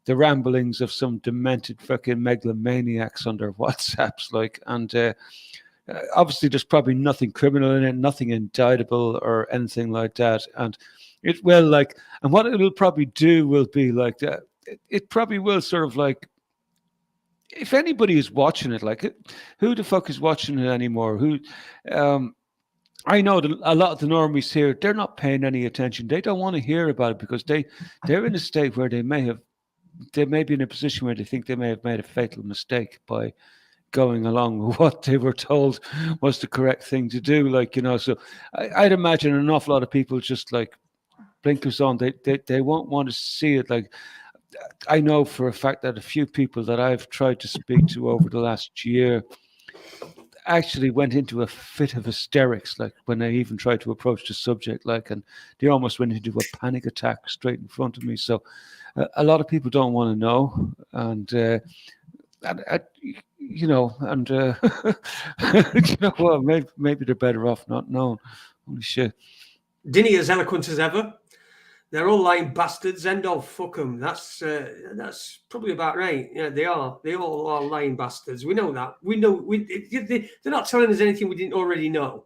the ramblings of some demented fucking megalomaniacs on their WhatsApps, like, and obviously there's probably nothing criminal in it, nothing indictable or anything like that. And it will, like, and what it'll probably do will be like that. It probably will sort of like, if anybody is watching it, like, who the fuck is watching it anymore? I know that a lot of the normies here, they're not paying any attention. They don't want to hear about it because they're in a state where they may be in a position where they think they may have made a fatal mistake by going along with what they were told was the correct thing to do. Like, so I'd imagine an awful lot of people just like blinkers on. They won't want to see it. Like, I know for a fact that a few people that I've tried to speak to over the last year actually went into a fit of hysterics, like when they even tried to approach the subject, like, and they almost went into a panic attack straight in front of me. So a lot of people don't want to know, and you know what, maybe they're better off not knowing. Holy shit. Dinny as eloquent as ever. They're all lying bastards. End of. Fuck them. That's probably about right. Yeah, they are. They all are lying bastards. We know that. We know. They're not telling us anything we didn't already know.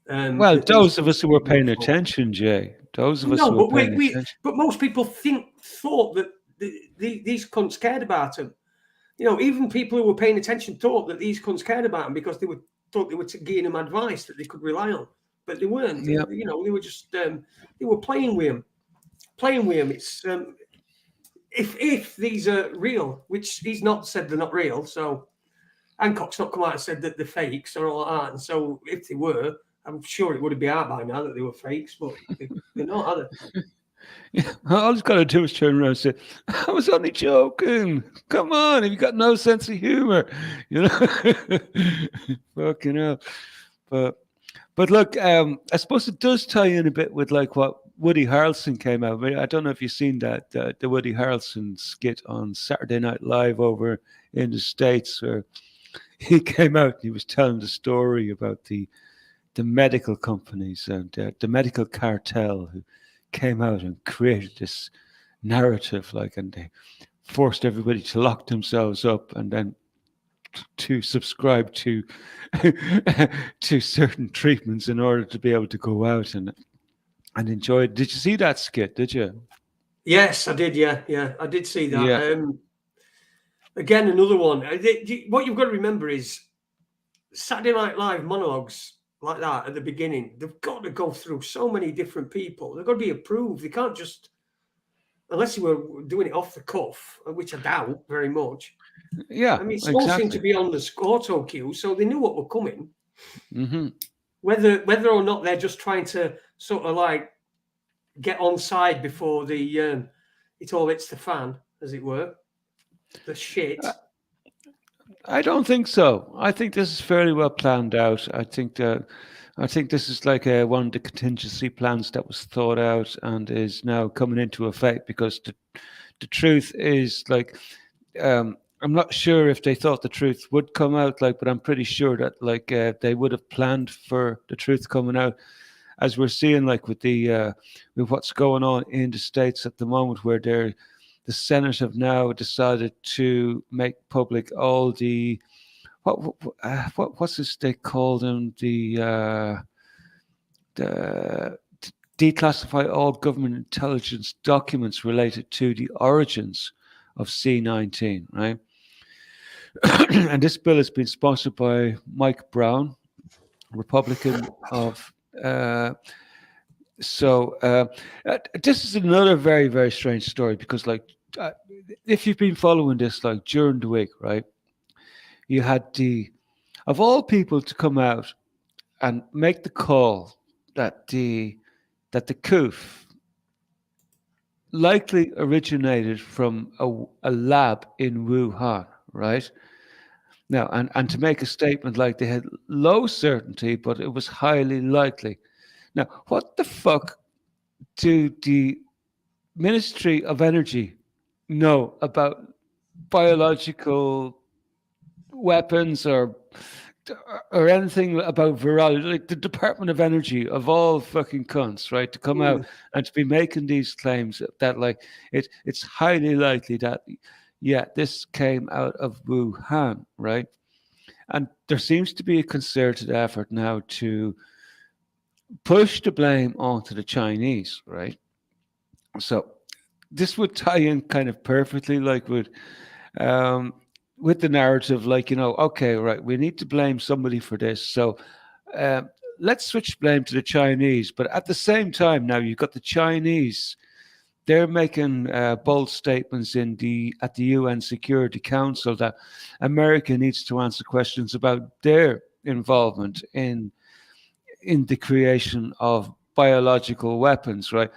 Well, that those of us who were paying these- attention, Jay, those of us No, who were but paying attention. but most people thought that these cunts cared about them. You know, even people who were paying attention thought that these cunts cared about them because they thought they were giving them advice that they could rely on, but they weren't. Yeah. You know, they were just they were playing with them. It's if these are real, which he's not said they're not real. So Hancock's not come out and said that they're fakes or all that. And so if they were, I'm sure it would have been out by now that they were fakes, but they're not, are they? Yeah, all he's got to do is turn around and say, "I was only joking. Come on, have you got no sense of humor?" You know, fucking hell. But look, I suppose it does tie in a bit with like what Woody Harrelson came out. I don't know if you've seen that the Woody Harrelson skit on Saturday Night Live over in the States, where he came out and he was telling the story about the medical companies and the medical cartel who came out and created this narrative, like, and they forced everybody to lock themselves up and then to subscribe to to certain treatments in order to be able to go out and enjoy it. Did you see that skit? Did you? Yes, I did. Yeah, I did see that. Yeah. Again, another one. What you've got to remember is Saturday Night Live monologues like that at the beginning. They've got to go through so many different people. They've got to be approved. They can't just, unless you were doing it off the cuff, which I doubt very much. Yeah, I mean, it's all seemed to be on the auto cue, so they knew what were coming. Mm-hmm. Whether or not they're just trying to sort of like get on side before the it all hits the fan, as it were. The shit. I don't think so. I think this is fairly well planned out. I think this is like one of the contingency plans that was thought out and is now coming into effect, because the truth is, like, I'm not sure if they thought the truth would come out, like, but I'm pretty sure that, like, they would have planned for the truth coming out, as we're seeing, like, with with what's going on in the States at the moment, where the Senate have now decided to make public all the what's this they call them, the declassify all government intelligence documents related to the origins of C-19, right? And this bill has been sponsored by Mike Brown, Republican of. So this is another very, very strange story, because, like, if you've been following this, like, during the week, right, you had of all people to come out and make the call that the coup likely originated from a lab in Wuhan, right? Now, and to make a statement like they had low certainty, but it was highly likely. Now, what the fuck do the Ministry of Energy know about biological weapons or anything about virology? Like, the Department of Energy, of all fucking cunts, right, to come out and to be making these claims that, like, it's highly likely that, yeah, this came out of Wuhan, right? And there seems to be a concerted effort now to push the blame onto the Chinese, right? So this would tie in kind of perfectly, like, with the narrative, like, you know, okay, right, we need to blame somebody for this, so let's switch blame to the Chinese. But at the same time, now you've got the Chinese, they're making bold statements at the UN Security Council that America needs to answer questions about their involvement in the creation of biological weapons, right?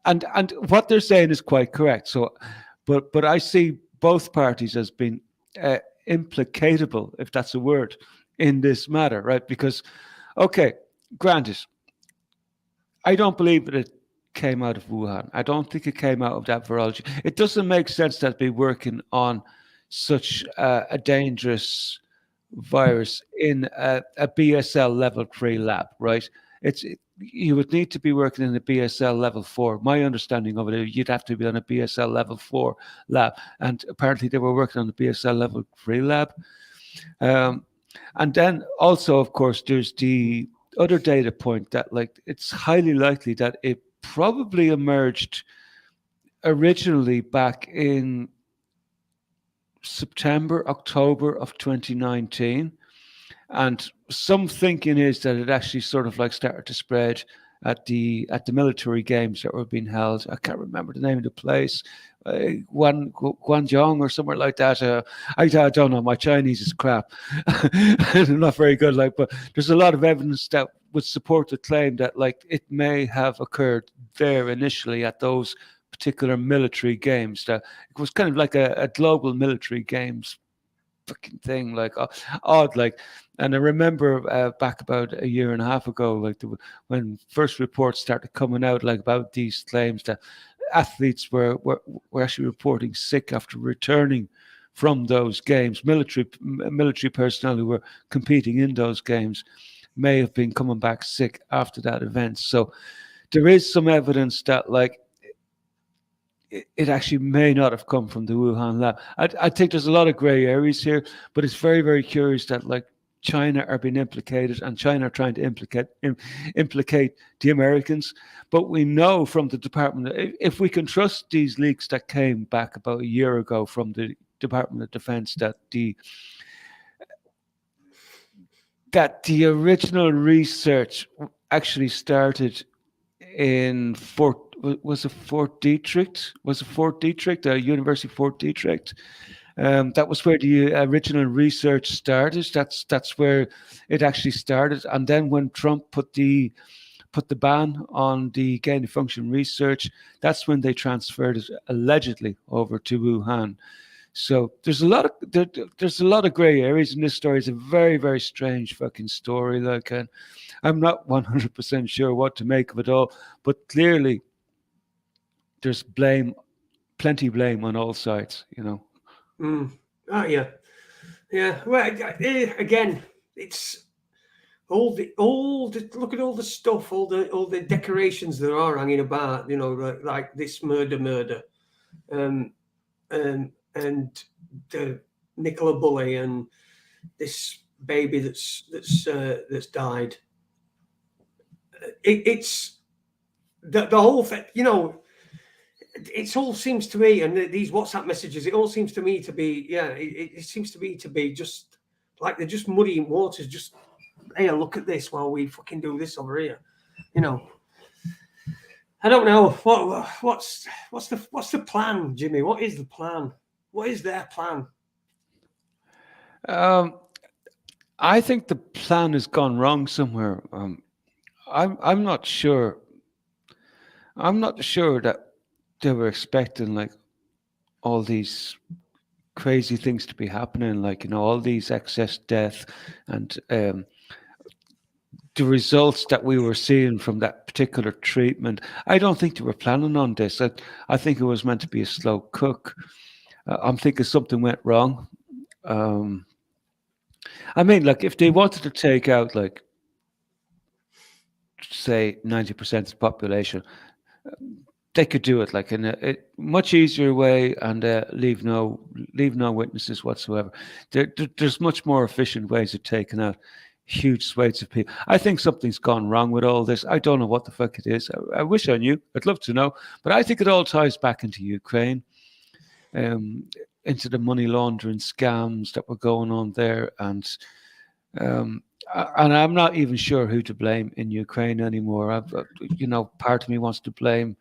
And what they're saying is quite correct. So, but I see both parties as being implicatable, if that's a word, in this matter, right? Because, okay, granted, I don't believe that it came out of Wuhan. I don't think it came out of that virology. It doesn't make sense that be working on such a dangerous virus in a BSL level 3 lab, right? You would need to be working in a BSL level 4. My understanding of it, you'd have to be on a BSL level 4 lab, and apparently they were working on the BSL level 3 lab. And then also, of course, there's the other data point that like it's highly likely that it probably emerged originally back in September, October of 2019. And some thinking is that it actually sort of like started to spread at the military games that were being held. I can't remember the name of the place, Guangdong or somewhere like that. I don't know. My Chinese is crap. I'm not very good. Like, but there's a lot of evidence that would support the claim that like it may have occurred there initially at those particular military games. That it was kind of like a global military games fucking thing, like odd, like. And I remember back about a year and a half ago, like when first reports started coming out, like about these claims that athletes were actually reporting sick after returning from those games. Military personnel who were competing in those games may have been coming back sick after that event. So there is some evidence that like it actually may not have come from the Wuhan lab. I think there's a lot of gray areas here, but it's very, very curious that like China are being implicated and China are trying to implicate the Americans. But we know from the Department, if we can trust these leaks that came back about a year ago from the Department of Defense, that the original research actually started in Fort Detrick, the University of Fort Detrick. That was where the original research started. That's where it actually started. And then when Trump put the ban on the gain of function research, that's when they transferred it allegedly over to Wuhan. So there's a lot of gray areas in this story. It's a very, very strange fucking story. Like, and I'm not 100% sure what to make of it all, but clearly there's plenty blame on all sides, you know. Oh yeah. Well, again, it's all the look at all the stuff, all the decorations that are hanging about, you know, like this murder, and the Nicola Bulley and this baby that's died. It's the whole thing, you know. It all seems to me, and these WhatsApp messages, it all seems to me to be, it seems to me to be just like they're just muddying waters. Just, hey, look at this while we fucking do this over here, you know. I don't know what's the plan, Jimmy. What is the plan? What is their plan? I think the plan has gone wrong somewhere. I'm not sure. I'm not sure that they were expecting like all these crazy things to be happening, like, you know, all these excess death and the results that we were seeing from that particular treatment. I don't think they were planning on this. I think it was meant to be a slow cook. I'm thinking something went wrong. I mean, like, if they wanted to take out, like, say 90% of the population, they could do it like in a much easier way and leave no witnesses whatsoever. There's much more efficient ways of taking out huge swathes of people. I think something's gone wrong with all this. I don't know what the fuck it is. I wish I knew. I'd love to know. But I think it all ties back into Ukraine, into the money laundering scams that were going on there. And I'm not even sure who to blame in Ukraine anymore. Part of me wants to blame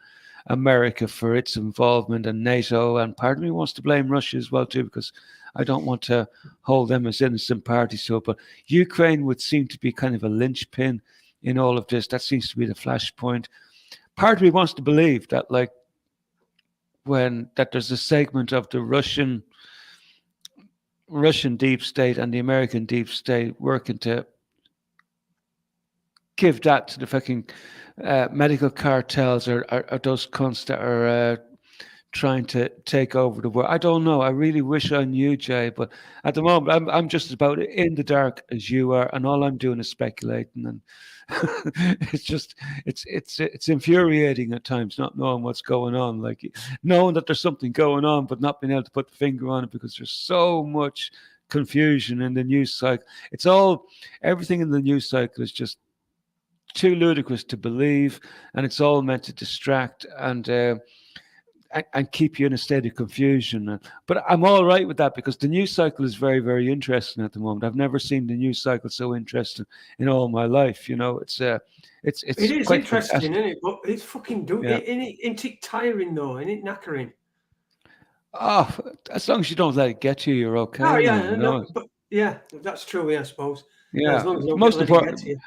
America for its involvement and NATO, and part of me wants to blame Russia as well too, because I don't want to hold them as innocent parties to it. But Ukraine would seem to be kind of a linchpin in all of this. That seems to be the flashpoint. Part of me wants to believe that, like, that there's a segment of the Russian deep state and the American deep state working to give that to the fucking medical cartels or those cunts that are trying to take over the world. I don't know. I really wish I knew, Jay, but at the moment I'm just about in the dark as you are, and all I'm doing is speculating. And it's infuriating at times not knowing what's going on, like knowing that there's something going on but not being able to put the finger on it because there's so much confusion in the news cycle. Everything in the news cycle is just too ludicrous to believe, and it's all meant to distract and keep you in a state of confusion. But I'm all right with that because the news cycle is very, very interesting at the moment. I've never seen the news cycle so interesting in all my life. You know, it's It is quite interesting, fantastic. isn't it? But it's fucking isn't it tiring though? Isn't it knackering? Oh, as long as you don't let it get you, you're okay. Oh yeah, man, you know? but yeah, that's true. Yeah, I suppose. Yeah, as long as you the don't most let it important. get to you.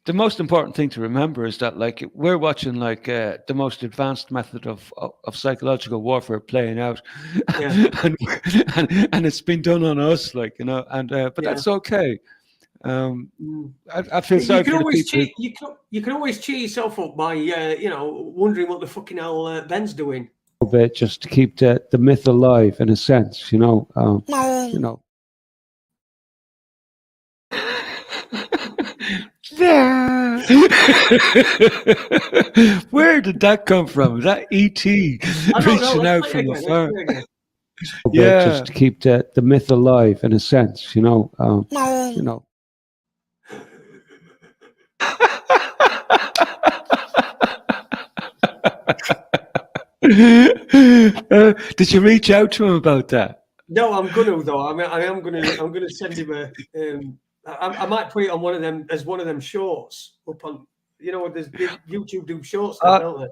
The most important thing to remember is that, like, we're watching like the most advanced method of psychological warfare playing out, Yeah. and it's been done on us, like, you know, and but Yeah. that's okay. I feel sorry for the people. You can always cheer yourself up by wondering what the fucking hell Ben's doing. A bit just to keep the myth alive in a sense, you know. You know. Yeah. Where did that come from? Is that E.T. reaching out from afar? Yeah, just to keep the myth alive in a sense, you know. You know. Did you reach out to him about that? No, I'm gonna though. I'm gonna send him a. I might put it on one of them shorts up on. You know, there's YouTube do shorts now, don't they?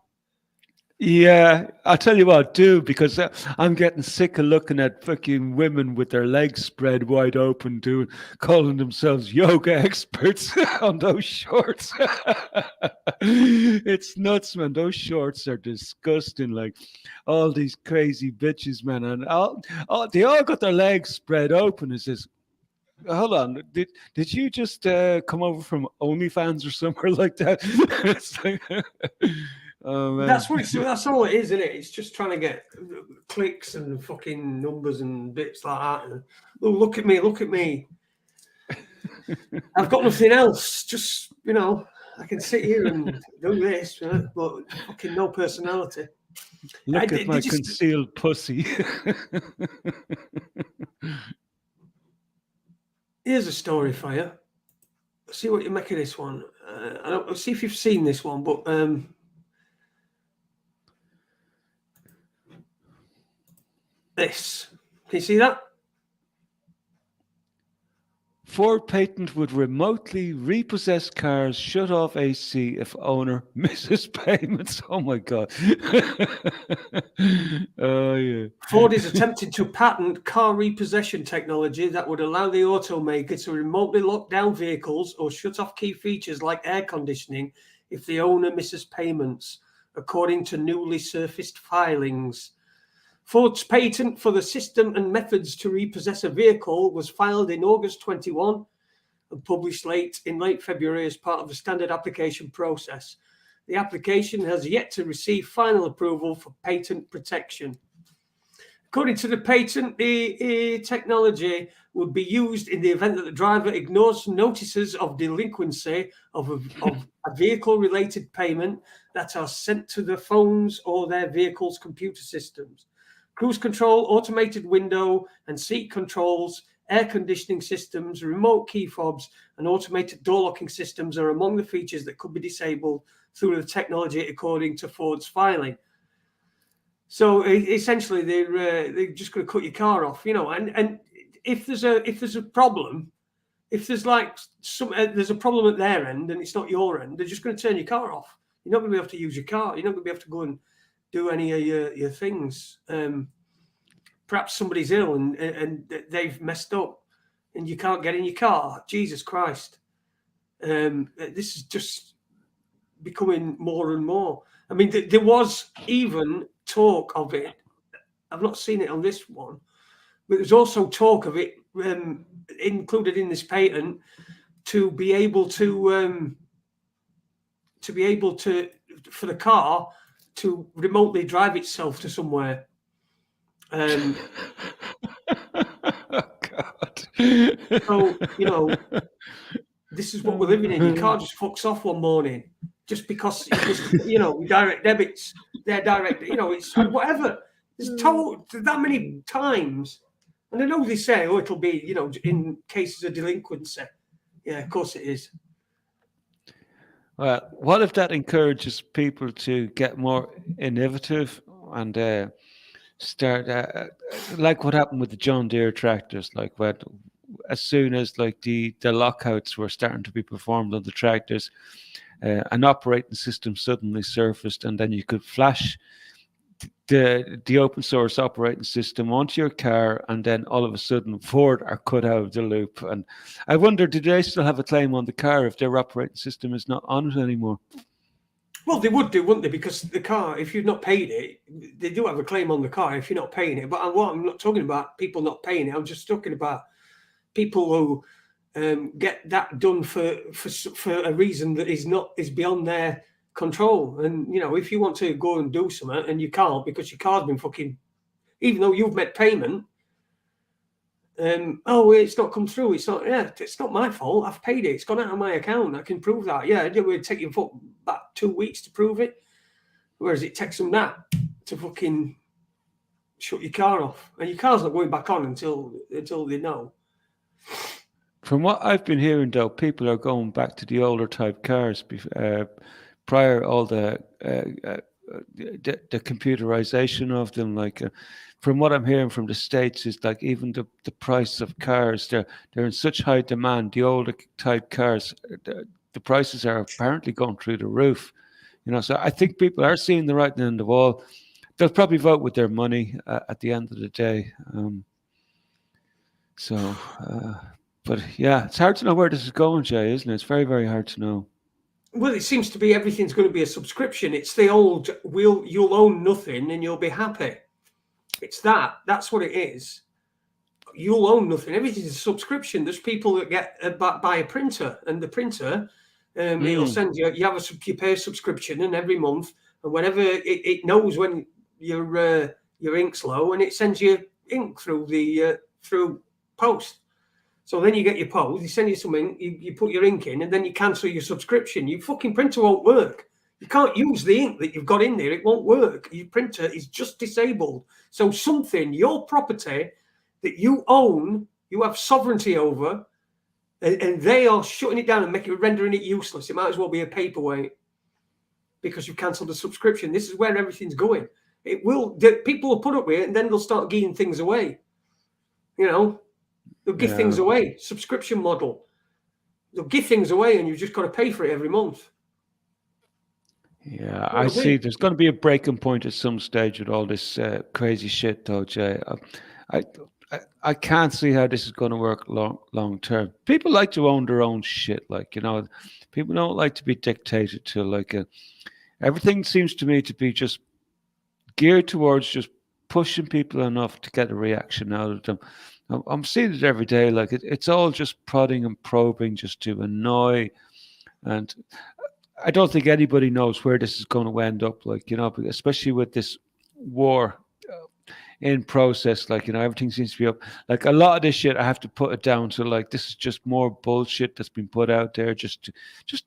Yeah, I'll tell you what, do, because I'm getting sick of looking at fucking women with their legs spread wide open, calling themselves yoga experts on those shorts. It's nuts, man. Those shorts are disgusting. Like all these crazy bitches, man, and they all got their legs spread open. It says, hold on, did you just come over from OnlyFans or somewhere like that? It's like, oh, man. That's all it is, isn't it? It's just trying to get clicks and fucking numbers and bits like that. And, oh, look at me. I've got nothing else. Just, you know, I can sit here and do this, but fucking no personality. Look at my concealed pussy. Here's a story for you. See what you make of this one. I'll see if you've seen this one, but this. Can you see that? Ford patent would remotely repossess cars, shut off AC if owner misses payments. Oh my God. Oh yeah. Ford is attempting to patent car repossession technology that would allow the automaker to remotely lock down vehicles or shut off key features like air conditioning if the owner misses payments, according to newly surfaced filings. Ford's patent for the system and methods to repossess a vehicle was filed in August 21 and published in late February as part of the standard application process. The application has yet to receive final approval for patent protection. According to the patent, the technology would be used in the event that the driver ignores notices of delinquency of a vehicle-related payment that are sent to the phones or their vehicle's computer systems. Cruise control, automated window and seat controls, air conditioning systems, remote key fobs, and automated door locking systems are among the features that could be disabled through the technology, according to Ford's filing. So essentially, they're just going to cut your car off, you know. And if there's a problem, if there's like there's a problem at their end and it's not your end, they're just going to turn your car off. You're not going to be able to use your car. You're not going to be able to go and do any of your things. Perhaps somebody's ill and they've messed up and you can't get in your car. Jesus Christ. This is just becoming more and more. I mean, there was even talk of it. I've not seen it on this one, but there's also talk of it included in this patent to be able to for the car to remotely drive itself to somewhere. Oh, God. So, you know, this is what we're living in. Your car just fucks off one morning just because, you know, direct debits, they're direct, you know, it's whatever. There's told that many times. And I know they say, oh, it'll be, you know, in cases of delinquency. Yeah, of course it is. Well, what if that encourages people to get more innovative and start like what happened with the John Deere tractors? Like, when as soon as like the lockouts were starting to be performed on the tractors, an operating system suddenly surfaced, and then you could flash the open source operating system onto your car, and then all of a sudden Ford are cut out of the loop. And I wonder, do they still have a claim on the car if their operating system is not on it anymore? Well, they would do, wouldn't they? Because the car, if you've not paid it, they do have a claim on the car if you're not paying it. But I'm not talking about people not paying it. I'm just talking about people who get that done for a reason that is beyond their control. And you know, if you want to go and do something and you can't because your car's been fucking, even though you've made payment, it's not come through. It's not my fault. I've paid it. It's gone out of my account. I can prove that. Yeah, it would take you about 2 weeks to prove it, whereas it takes them that to fucking shut your car off, and your car's not going back on until they know. From what I've been hearing, though, people are going back to the older type cars prior all the computerization of them. Like, from what I'm hearing from the States, is like even the price of cars, they're in such high demand. The older type cars, the prices are apparently going through the roof. You know, so I think people are seeing the writing on the wall. They'll probably vote with their money at the end of the day. But yeah, it's hard to know where this is going, Jay, isn't it? It's very, very hard to know. Well, it seems to be everything's going to be a subscription. It's the old, you'll own nothing and you'll be happy. It's that. That's what it is. You'll own nothing. Everything's a subscription. There's people that get buy a printer, and the printer, it'll send you. You pay a subscription, and every month, and whenever it knows when your ink's low, and it sends you ink through the through post. So then you get your post, you send you some ink, you put your ink in, and then you cancel your subscription. Your fucking printer won't work. You can't use the ink that you've got in there. It won't work. Your printer is just disabled. So something, your property that you own, you have sovereignty over, and they are shutting it down and rendering it useless. It might as well be a paperweight because you've cancelled the subscription. This is where everything's going. People will put up with it, and then they'll start giving things away. You know, they'll give things away. Subscription model. They'll give things away, and you've just got to pay for it every month. Yeah, I see. There's going to be a breaking point at some stage with all this crazy shit, though, Jay. I can't see how this is going to work long term. People like to own their own shit, like, you know. People don't like to be dictated to. Like, everything seems to me to be just geared towards just pushing people enough to get a reaction out of them. I'm seeing it every day. Like, it's all just prodding and probing just to annoy, and I don't think anybody knows where this is going to end up, like, you know, especially with this war in process. Like, you know, everything seems to be up. Like, a lot of this shit, I have to put it down to, like, this is just more bullshit that's been put out there just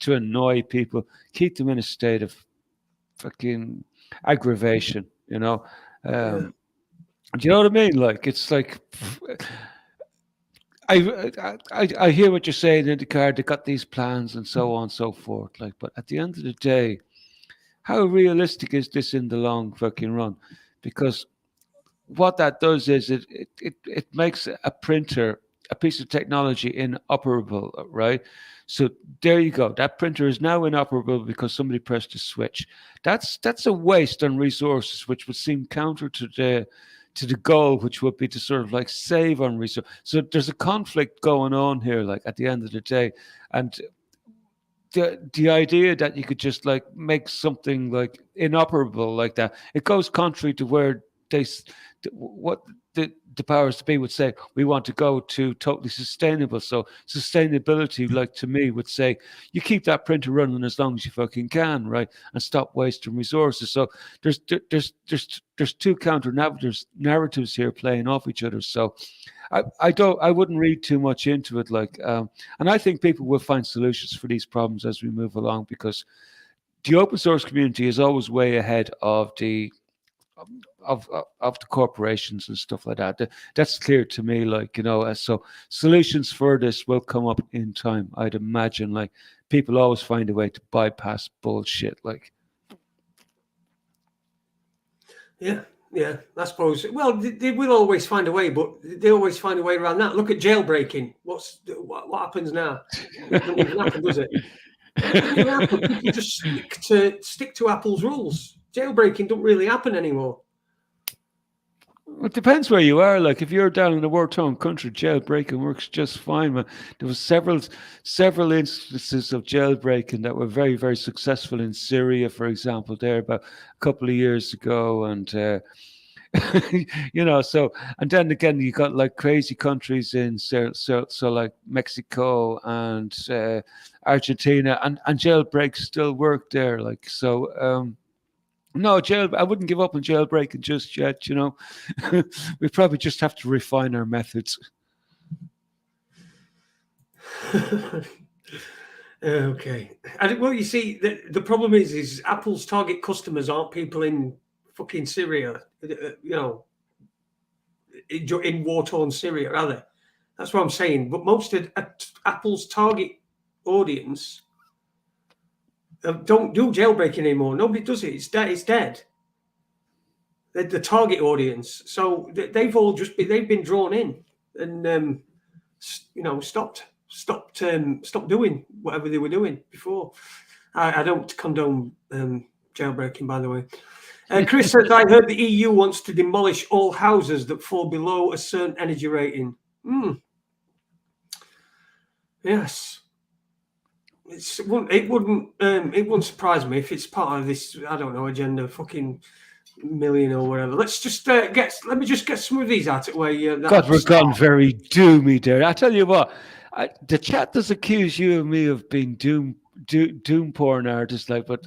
to annoy people, keep them in a state of fucking aggravation, you know. Do you know what I mean? Like, it's like, I hear what you're saying in the car. They got these plans and so on and so forth. Like, but at the end of the day, how realistic is this in the long fucking run? Because what that does is it makes a printer, a piece of technology, inoperable, right? So there you go. That printer is now inoperable because somebody pressed a switch. That's a waste on resources, which would seem counter to the goal, which would be to sort of like save on resources. So there's a conflict going on here, like, at the end of the day. And the idea that you could just like make something like inoperable like that, it goes contrary to where what the powers to be would say. We want to go to totally sustainable. So sustainability, like, to me, would say you keep that printer running as long as you fucking can, right, and stop wasting resources. So there's two counter narratives here playing off each other. So I wouldn't read too much into it, like, and I think people will find solutions for these problems as we move along, because the open source community is always way ahead of the corporations and stuff like that. That's clear to me, like, you know. So solutions for this will come up in time, I'd imagine. Like, people always find a way to bypass bullshit. Like, yeah, I suppose. Well, they will always find a way, but they always find a way around that. Look at jailbreaking. What happens now? It doesn't even happen, does it? It doesn't even happen. People just stick to Apple's rules. Jailbreaking don't really happen anymore. it depends where you are. Like, if you're down in a war-torn country, jailbreaking works just fine. But there was several instances of jailbreaking that were very, very successful in Syria, for example, there about a couple of years ago, and so, and then again, you got like crazy countries in so like Mexico and Argentina, and jailbreaks still work there. Like, so. No, I wouldn't give up on jailbreaking just yet, We probably just have to refine our methods. Okay. Well, you see, the problem is Apple's target customers aren't people in fucking Syria, in war-torn Syria, are they? That's what I'm saying. But most of Apple's target audience don't do jailbreaking anymore. Nobody does it. It's dead. It's dead. The target audience. So they've been drawn in and stopped doing whatever they were doing before. I don't condone jailbreaking, by the way. Chris says, I heard the EU wants to demolish all houses that fall below a certain energy rating. Yes. It wouldn't surprise me if it's part of this, I don't know, agenda fucking million or whatever. Let's just let me just get some of these out of the way. God, we're gone very doomy there. I tell you what, the chat does accuse you and me of being doom porn artists, like, but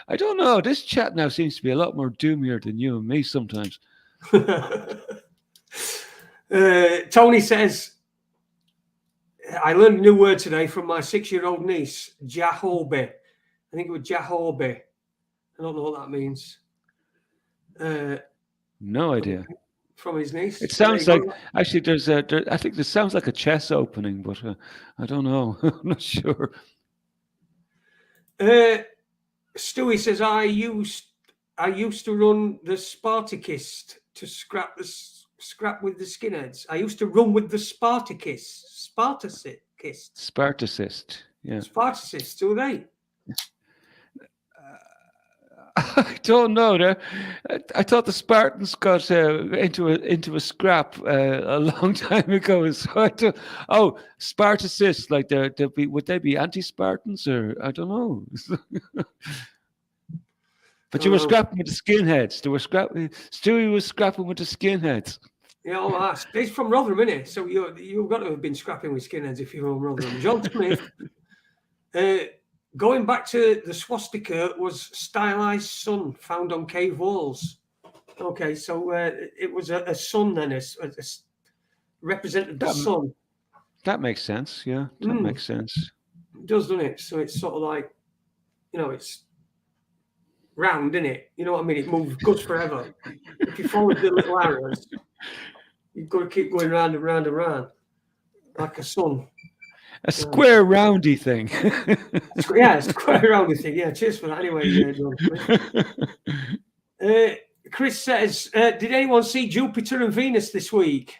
I don't know. This chat now seems to be a lot more doomier than you and me sometimes. Tony says, I learned a new word today from my 6-year-old niece, Jahobe. I think it was Jahobe. I don't know what that means. No idea. From his niece. It sounds like, actually, I think this sounds like a chess opening, but I don't know. I'm not sure. Stewie says, I used to run the Spartacist to scrap with the skinheads. I used to run with the Spartacist. Spartacist, yeah. Spartacist, who are they? I don't know. I thought the Spartans got into a scrap a long time ago. So Spartacists, like would they be anti-Spartans, or I don't know. But you were scrapping with the skinheads. Stewie was scrapping with the skinheads. Yeah, I'll ask. He's from Rotherham, isn't it? So you've got to have been scrapping with skinheads if you're from Rotherham. John Smith, going back to the swastika was stylized sun found on cave walls. Okay, so it was a sun then, represented the sun. That makes sense, yeah. That makes sense. It does, doesn't it? So it's sort of like, it's round, isn't it? You know what I mean? It goes forever. If you follow the little arrows, you've got to keep going round and round and round, like a sun. A square roundy thing. Yeah, a square roundy thing. Yeah, cheers for that. Anyway, John. Chris says, did anyone see Jupiter and Venus this week?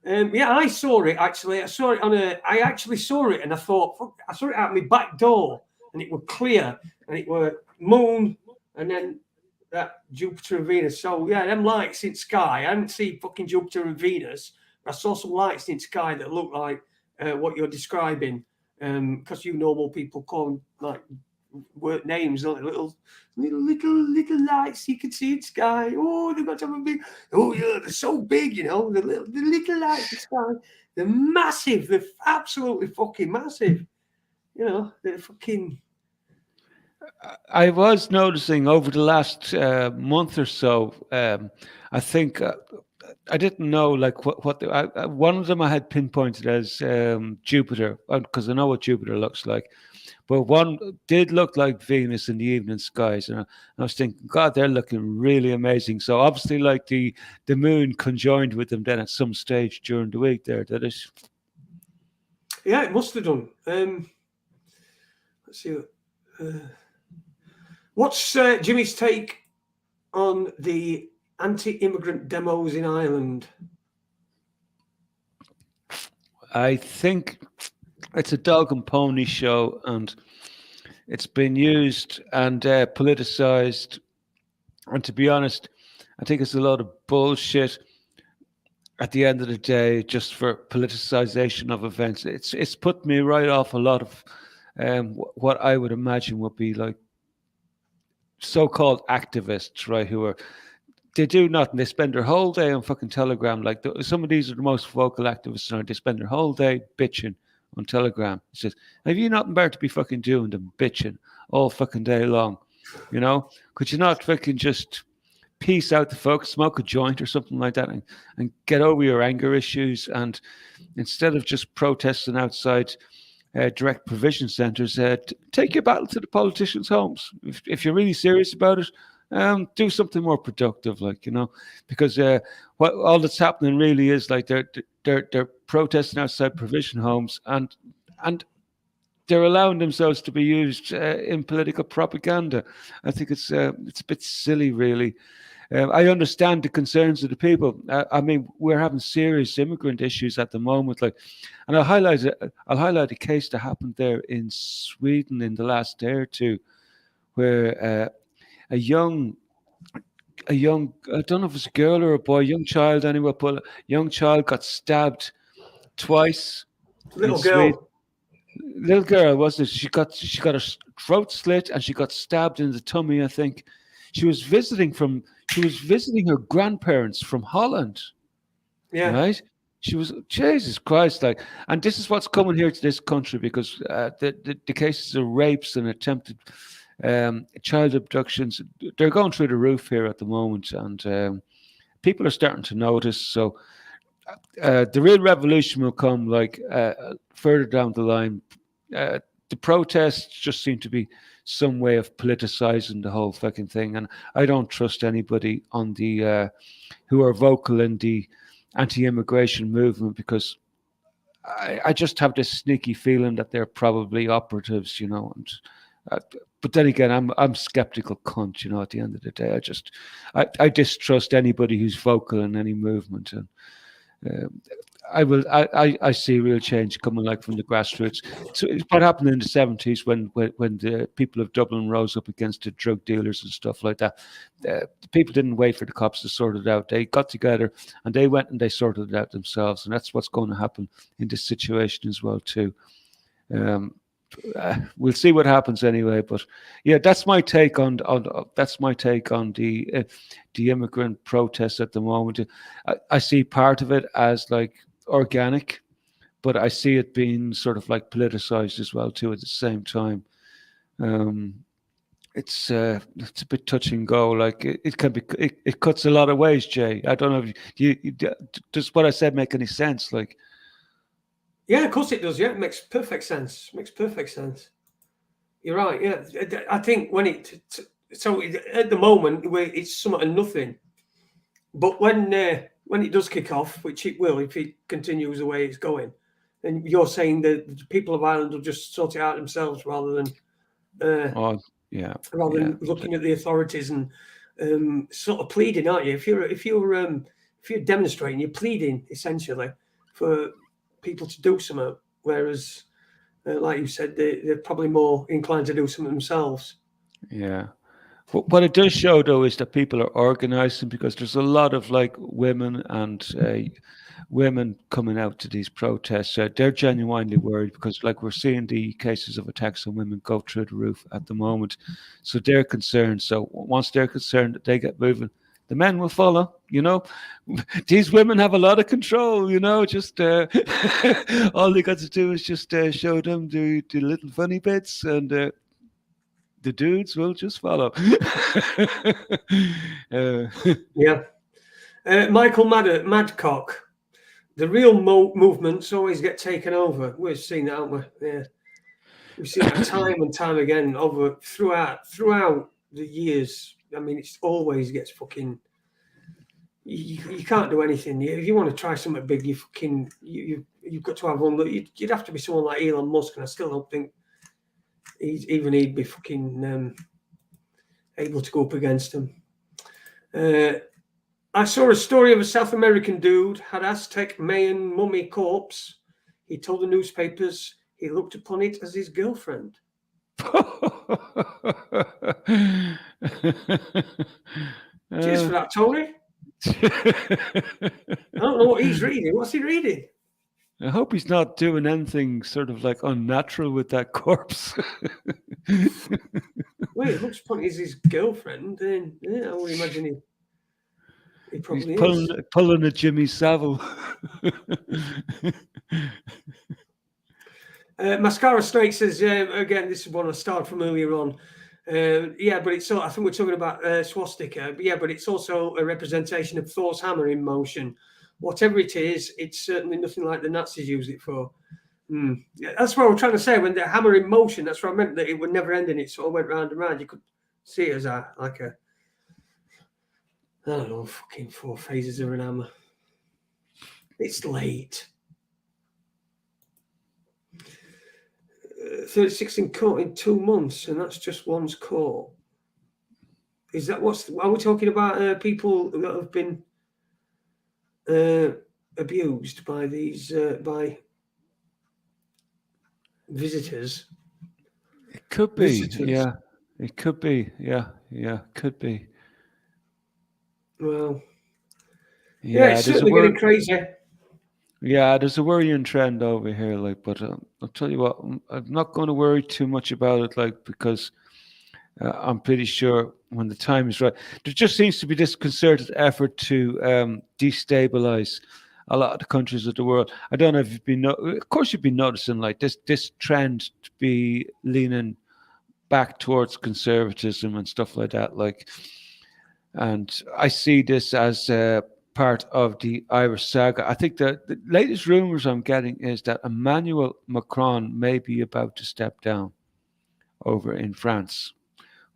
Yeah, I saw it actually. I actually saw it and I thought, fuck, I saw it out my back door and it was clear and it were moon and then that Jupiter and Venus. So yeah, them lights in sky. I didn't see fucking Jupiter and Venus. I saw some lights in sky that looked like what you're describing, because you normal people call them like word names, like little lights you can see in sky. Oh, they've got to have a big. Oh yeah, they're so big, the little lights in sky. They're massive. They're absolutely fucking massive. They're fucking. I was noticing over the last month or so. I think. I didn't know like what one of them I had pinpointed as Jupiter, because I know what Jupiter looks like, but one did look like Venus in the evening skies, and I was thinking, God, they're looking really amazing. So obviously, like the moon conjoined with them then at some stage during the week there. That is. Yeah, it must have done. Let's see. What's Jimmy's take on the anti-immigrant demos in Ireland? I think it's a dog and pony show, and it's been used and politicized. And to be honest, I think it's a lot of bullshit at the end of the day, just for politicization of events. It's put me right off a lot of what I would imagine would be like so-called activists, right, who are, they do nothing. They spend their whole day on fucking Telegram. Like some of these are the most vocal activists, and they spend their whole day bitching on Telegram. It says, have you nothing better to be fucking doing than bitching all fucking day long? You know, could you not fucking just peace out the folks, smoke a joint or something like that, and get over your anger issues? And instead of just protesting outside direct provision centres, take your battle to the politicians' homes. If you're really serious about it, do something more productive, like, you know, because what all that's happening really is like they're protesting outside provision homes, and they're allowing themselves to be used in political propaganda. I think it's a bit silly, really. I understand the concerns of the people. I mean, we're having serious immigrant issues at the moment, like, and I'll highlight a case that happened there in Sweden in the last day or two, where a young, I don't know if it's a girl or a boy, young child anyway, but a young child got stabbed twice. Little girl. Little girl, wasn't it? She got her throat slit and she got stabbed in the tummy, I think. She was visiting her grandparents from Holland. Yeah. Right? She was, Jesus Christ, like, and this is what's coming here to this country, because the cases of rapes and attempted child abductions, they're going through the roof here at the moment, and people are starting to notice. So the real revolution will come like further down the line. The protests just seem to be some way of politicizing the whole fucking thing, and I don't trust anybody on the who are vocal in the anti-immigration movement, because I just have this sneaky feeling that they're probably operatives, you know. And but then again, I'm skeptical cunt, you know. At the end of the day, I distrust anybody who's vocal in any movement, and I see real change coming, like, from the grassroots. So it's what happened in the 70s when the people of Dublin rose up against the drug dealers and stuff like that. The people didn't wait for the cops to sort it out. They got together and they went and they sorted it out themselves. And that's what's going to happen in this situation as well too. We'll see what happens anyway, but yeah, that's my take on the immigrant protests at the moment. I see part of it as like organic, but I see it being sort of like politicized as well too at the same time. It's a bit touch and go. Like it can be, it cuts a lot of ways, Jay. I don't know if you does what I said make any sense? Like, yeah, of course it does. Yeah, it makes perfect sense. You're right. Yeah, I think when at the moment it's somewhat of nothing, but when it does kick off, which it will if it continues the way it's going, then you're saying that the people of Ireland will just sort it out themselves rather than looking at the authorities and sort of pleading, aren't you? If you're demonstrating, you're pleading essentially for people to do something, whereas like you said, they're probably more inclined to do something themselves. Yeah. What it does show, though, is that people are organising, because there's a lot of like women coming out to these protests. They're genuinely worried, because like we're seeing the cases of attacks on women go through the roof at the moment. So they're concerned. So once they're concerned that they get moving, the men will follow, you know. These women have a lot of control, you know. Just all they got to do is just show them the little funny bits, and the dudes will just follow. Yeah. Michael Madcock. The real movements always get taken over. We've seen that, haven't we? Yeah. We've seen that time and time again throughout the years. I mean, it always gets fucking. You can't do anything. If you want to try something big, you've got to have one. You'd have to be someone like Elon Musk, and I still don't think he'd be fucking able to go up against him. I saw a story of a South American dude had Aztec Mayan mummy corpse. He told the newspapers he looked upon it as his girlfriend. Cheers for that, Tony. I don't know what he's reading. What's he reading? I hope he's not doing anything sort of like unnatural with that corpse. Well, it looks upon it as his girlfriend. Then I would imagine he probably he's pulling a Jimmy Savile. Mascara Snake says, again, this is one I started from earlier on. But it's I think we're talking about swastika. But it's also a representation of Thor's hammer in motion. Whatever it is, it's certainly nothing like the Nazis used it for. Yeah, that's what I was trying to say. When the hammer in motion, that's what I meant, that it would never end and it sort of went round and round. You could see it as I don't know, fucking 4 phases of an hammer. It's late. 36 in court in 2 months, and that's just one's court. Is that are we talking about people that have been abused by these by visitors? It could be, visitors. Yeah. It could be, yeah, could be. Well, it's certainly getting crazy. Yeah, there's a worrying trend over here, like, but I'll tell you what, I'm not going to worry too much about it, like, because I'm pretty sure when the time is right, there just seems to be this concerted effort to destabilize a lot of the countries of the world. I don't know if you've been, of course you've been noticing like this trend to be leaning back towards conservatism and stuff like that, like, and I see this as part of the Irish saga. I think that the latest rumors I'm getting is that Emmanuel Macron may be about to step down over in France,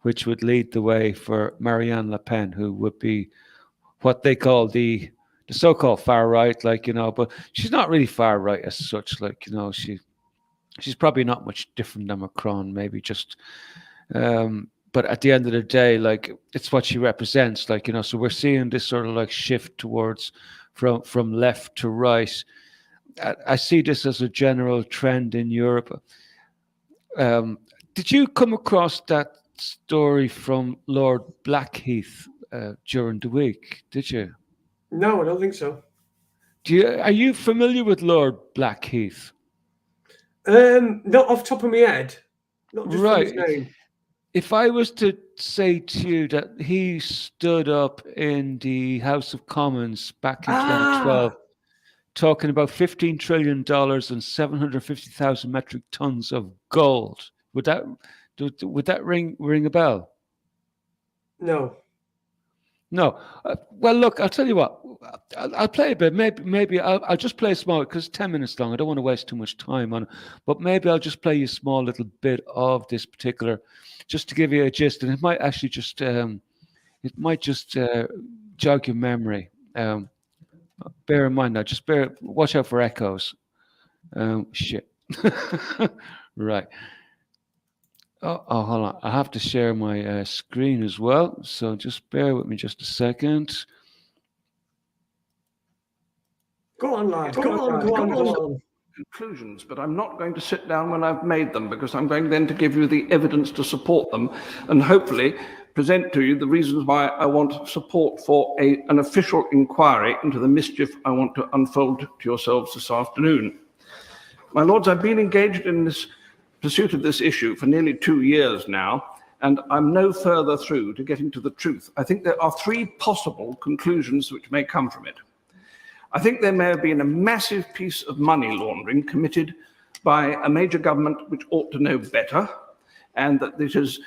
which would lead the way for Marine Le Pen, who would be what they call the so-called far right, like, you know, but she's not really far right as such, like, you know, she's probably not much different than Macron, maybe just but at the end of the day, like, it's what she represents, like, you know, so we're seeing this sort of like shift towards from left to right. I see this as a general trend in Europe. Did you come across that story from Lord Blackheath during the week? Did you? No, I don't think so. Are you familiar with Lord Blackheath? Not off the top of my head. Not just right. His name. If I was to say to you that he stood up in the House of Commons back in 2012, talking about $15 trillion and 750,000 metric tons of gold, would that ring a bell? No. No. Well, look, I'll tell you what. I'll play a bit. Maybe I'll just play a small, because it's 10 minutes long. I don't want to waste too much time on it. But maybe I'll just play you a small little bit of this particular, just to give you a gist. And it might actually just, jog your memory. Bear in mind now. Watch out for echoes. Shit. Right. Oh, hold on. I have to share my screen as well. So just bear with me just a second. Go on, lad. Go on. Conclusions, but I'm not going to sit down when I've made them, because I'm going then to give you the evidence to support them and hopefully present to you the reasons why I want support for an official inquiry into the mischief I want to unfold to yourselves this afternoon. My lords, I've been engaged in this pursuit of this issue for nearly 2 years now, and I'm no further through to getting to the truth. I think there are 3 possible conclusions which may come from it. I think there may have been a massive piece of money laundering committed by a major government which ought to know better, and that this has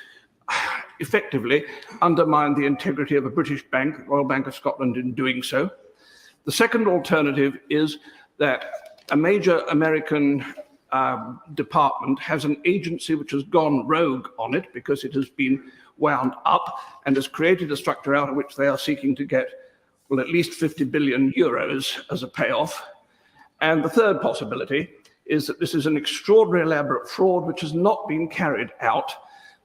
effectively undermined the integrity of a British bank, Royal Bank of Scotland, in doing so. The second alternative is that a major American department has an agency which has gone rogue on it because it has been wound up and has created a structure out of which they are seeking to get, well, at least 50 billion euros as a payoff. And the third possibility is that this is an extraordinary elaborate fraud which has not been carried out,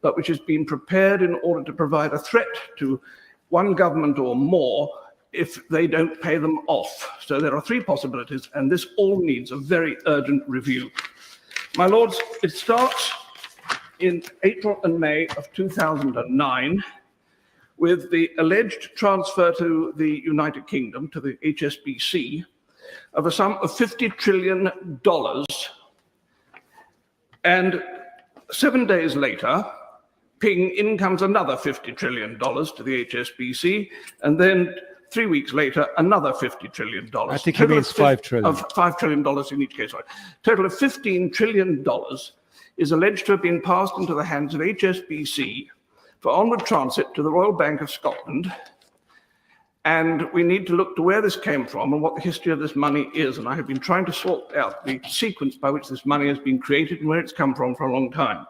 but which has been prepared in order to provide a threat to one government or more if they don't pay them off. So there are three possibilities, and this all needs a very urgent review. My lords, it starts in April and May of 2009 with the alleged transfer to the United Kingdom, to the HSBC, of a sum of $50 trillion. And 7 days later, ping, in comes another $50 trillion to the HSBC, and then 3 weeks later, another $50 trillion. I think it means $5 trillion. Of $5 trillion in each case, right. Total of $15 trillion is alleged to have been passed into the hands of HSBC for onward transit to the Royal Bank of Scotland. And we need to look to where this came from and what the history of this money is. And I have been trying to sort out the sequence by which this money has been created and where it's come from for a long time.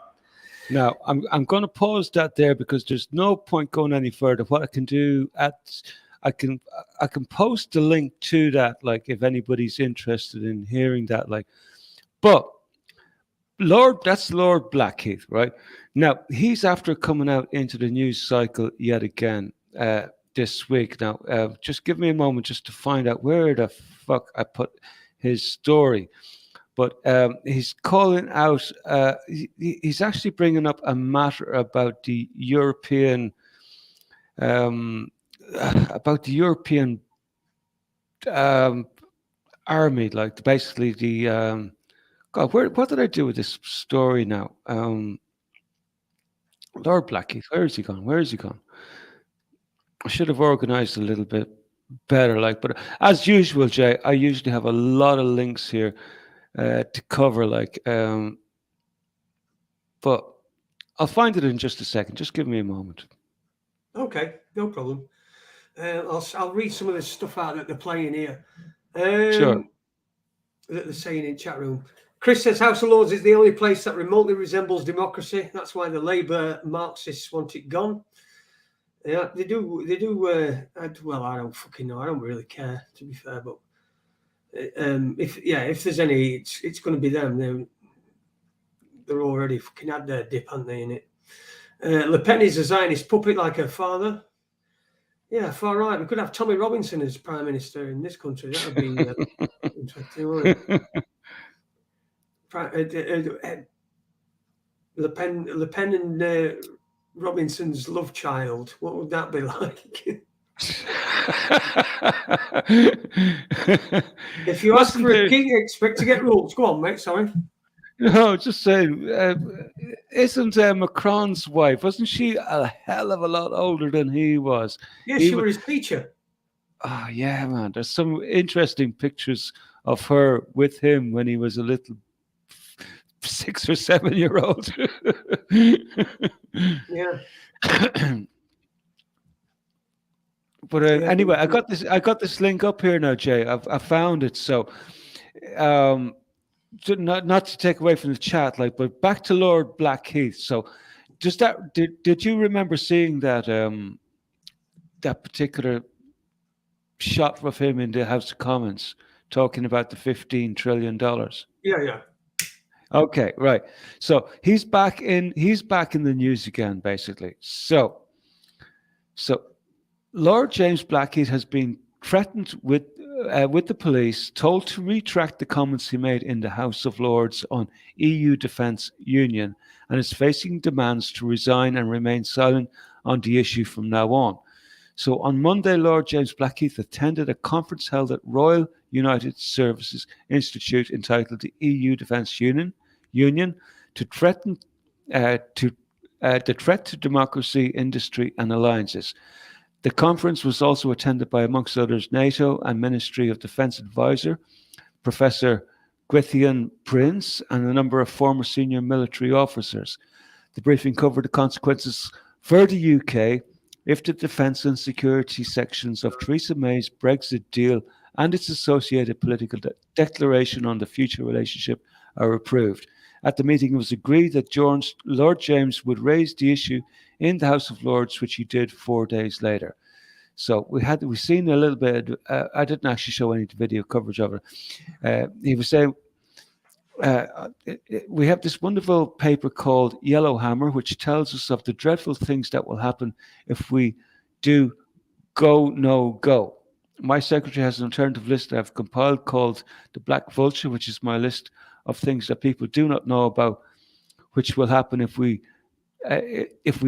Now, I'm going to pause that there because there's no point going any further. What I can do I can post the link to that, like if anybody's interested in hearing that, like. But that's Lord Blackheath, right? Now he's after coming out into the news cycle yet again this week. Now, just give me a moment just to find out where the fuck I put his story. But he's calling out. He's actually bringing up a matter about the European. Army, like basically the God, what did I do with this story now? Lord Blackheath, where is he gone? I should have organized a little bit better, like, but as usual, Jay, I usually have a lot of links here to cover, like, but I'll find it in just a second. Just give me a moment. Okay, no problem. I'll read some of the stuff out that they're playing here. Sure. That they're saying in chat room. Chris says House of Lords is the only place that remotely resembles democracy. That's why the Labour Marxists want it gone. Yeah, they do. Well, I don't fucking know. I don't really care, to be fair. But if there's any, it's going to be them. They're already fucking had their dip, haven't they, in it? Le Pen is a Zionist puppet like her father. Yeah, far right. We could have Tommy Robinson as Prime Minister in this country. That would be interesting, wouldn't it? Le Pen and Robinson's love child. What would that be like? If you ask for a king, expect to get rules. Go on, mate. Sorry. No, just saying. Isn't Macron's wife? Wasn't she a hell of a lot older than he was? Yeah, she was his teacher. Oh yeah, man. There's some interesting pictures of her with him when he was a little 6 or 7 year old. Yeah. But anyway, I got this link up here now, Jay. I found it. So, not to take away from the chat, like, but back to Lord Blackheath. So, just that did you remember seeing that that particular shot of him in the House of Commons talking about the $15 trillion? Yeah. Okay, right. So he's back in the news again, basically. So Lord James Blackheath has been threatened with the police, told to retract the comments he made in the House of Lords on EU Defence Union, and is facing demands to resign and remain silent on the issue from now on. So on Monday, Lord James Blackheath attended a conference held at Royal United Services Institute entitled the EU Defence Union to threaten the threat to democracy, industry and alliances. The conference was also attended by, amongst others, NATO and Ministry of Defence advisor, Professor Gwythian Prince, and a number of former senior military officers. The briefing covered the consequences for the UK if the defence and security sections of Theresa May's Brexit deal and its associated political declaration on the future relationship are approved. At the meeting, it was agreed that Lord James would raise the issue in the House of Lords, which he did 4 days later. So we've seen a little bit. I didn't actually show any video coverage of it. He was saying we have this wonderful paper called Yellowhammer, which tells us of the dreadful things that will happen if we do go, no, go. My secretary has an alternative list that I've compiled called the Black Vulture, which is my list of things that people do not know about, which will happen if we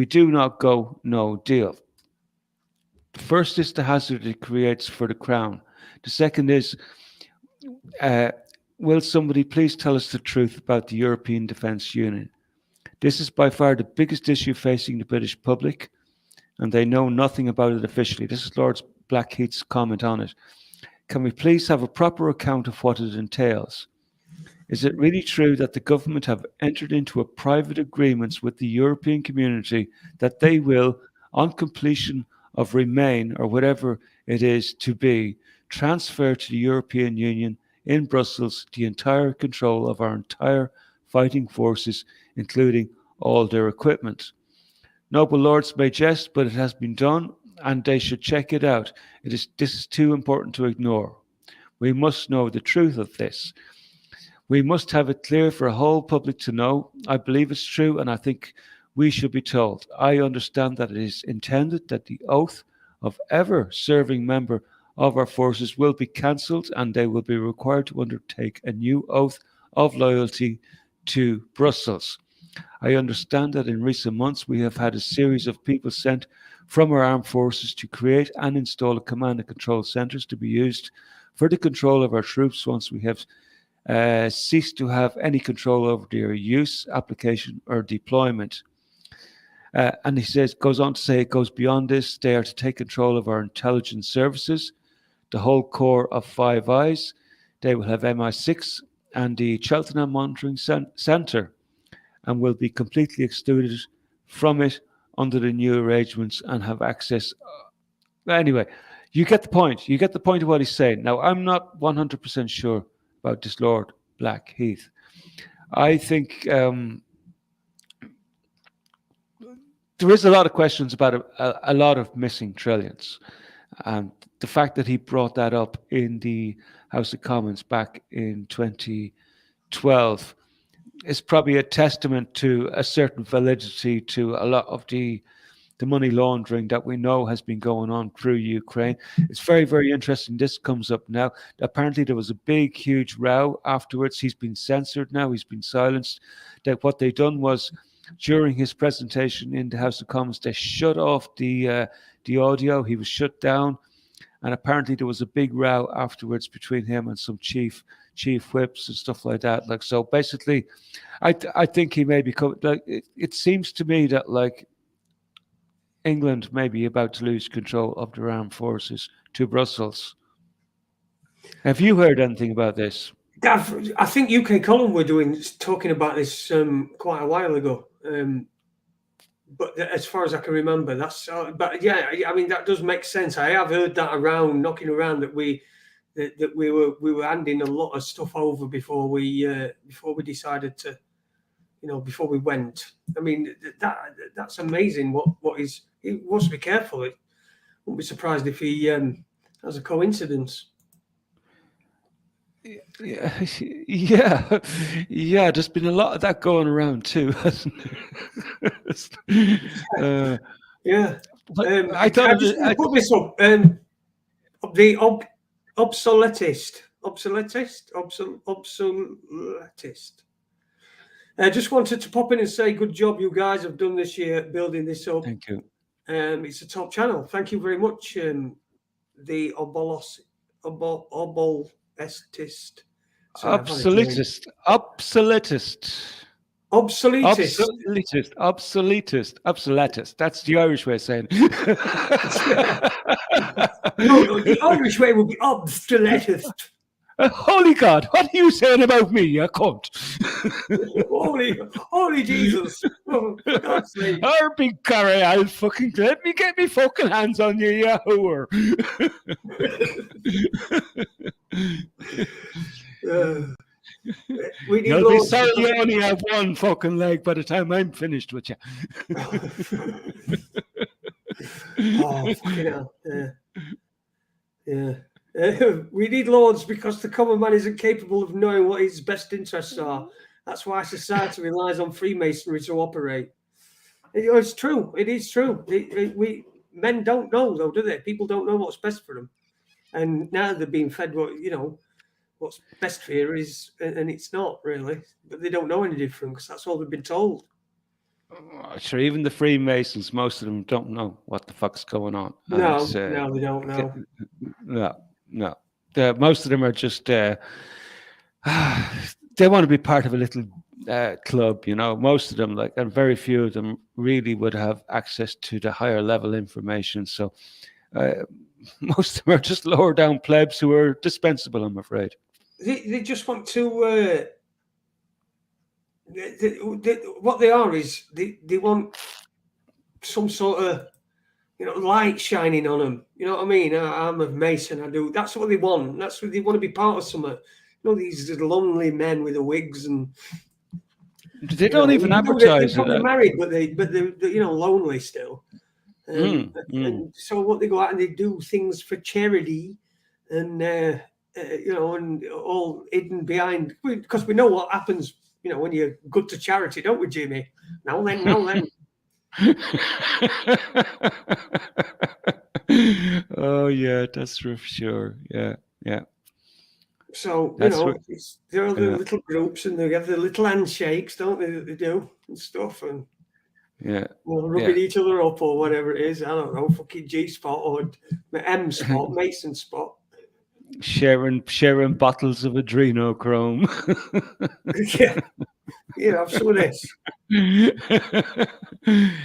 do not go, no deal. The first is the hazard it creates for the Crown. The second is, will somebody please tell us the truth about the European Defence Union? This is by far the biggest issue facing the British public, and they know nothing about it officially. This is Lord Blackheath's comment on it. Can we please have a proper account of what it entails? Is it really true that the government have entered into a private agreements with the European community that they will, on completion of Remain or whatever it is to be, transfer to the European Union in Brussels the entire control of our entire fighting forces, including all their equipment? Noble lords may jest, but it has been done, and they should check it out. This is too important to ignore. We must know the truth of this. We must have it clear for a whole public to know. I believe it's true, and I think we should be told. I understand that it is intended that the oath of ever serving member of our forces will be cancelled, and they will be required to undertake a new oath of loyalty to Brussels. I understand that in recent months we have had a series of people sent from our armed forces to create and install a command and control centres to be used for the control of our troops once we have ceased to have any control over their use, application or deployment. And he goes on to say it goes beyond this. They are to take control of our intelligence services, the whole core of Five Eyes. They will have MI6 and the Cheltenham Monitoring Centre, and will be completely excluded from it under the new arrangements and have access. Anyway, you get the point. You get the point of what he's saying. Now, I'm not 100% sure about this Lord Blackheath. I think there is a lot of questions about a lot of missing trillions. And the fact that he brought that up in the House of Commons back in 2012 is probably a testament to a certain validity to a lot of the money laundering that we know has been going on through Ukraine. It's very, very interesting. This comes up now. Apparently there was a big, huge row afterwards. He's been censored now. He's been silenced. That what they done was, during his presentation in the House of Commons, they shut off the audio. He was shut down. And apparently there was a big row afterwards between him and some chief whips and stuff like that. Like, so basically, I think he may become, like, it seems to me that, like, England may be about to lose control of their armed forces to Brussels. Have you heard anything about this? I think UK Column were talking about this quite a while ago. But as far as I can remember, but yeah, I mean, that does make sense. I have heard that knocking around that we were handing a lot of stuff over before we decided to, before we went. I mean, that's amazing. What is, he wants to be careful. I wouldn't be surprised if he has a coincidence. Yeah. There's been a lot of that going around too, hasn't there? Yeah. I thought I put this up. The obsoletist. I just wanted to pop in and say, good job you guys have done this year building this up. Thank you. It's a top channel. Thank you very much. The obsolutist. That's the Irish way of saying it. No, the Irish way would be obsoletist. Holy God, what are you saying about me, you cunt? Holy Jesus. Oh, for God's sake. Our big curry, I'll fucking let me get me fucking hands on you, you whore. You'll be sorry you only have one fucking leg by the time I'm finished with you. Oh, fucking hell. Yeah. We need lords because the common man isn't capable of knowing what his best interests are. That's why society relies on Freemasonry to operate. It's true. It is true. Men don't know, though, do they? People don't know what's best for them. And now they're being fed what's best for you is, and it's not really. But they don't know any different because that's all they've been told. Sure, even the Freemasons, most of them don't know what the fuck's going on. No, they don't know. No. Most of them are just they want to be part of a little club, Most of them, and very few of them really would have access to the higher level information. So most of them are just lower down plebs who are dispensable, I'm afraid. They just want to. What they are is they want some sort of light shining on them. You know what I mean? I'm a Mason. I do. That's what they want. That's what they want to be part of something. These lonely men with the wigs and they don't even advertise. They're probably married, but they're lonely still. And so what they go out and they do things for charity, and and all hidden behind, because we know what happens. When you're good to charity, don't we, Jimmy? Now then. Oh yeah, that's for sure. Yeah. So there are the little groups, and they have the little handshakes, don't they? That they do and stuff, and rubbing each other up or whatever it is. I don't know, fucking G spot or M spot, Mason spot. Sharing bottles of adrenochrome. Have some of this.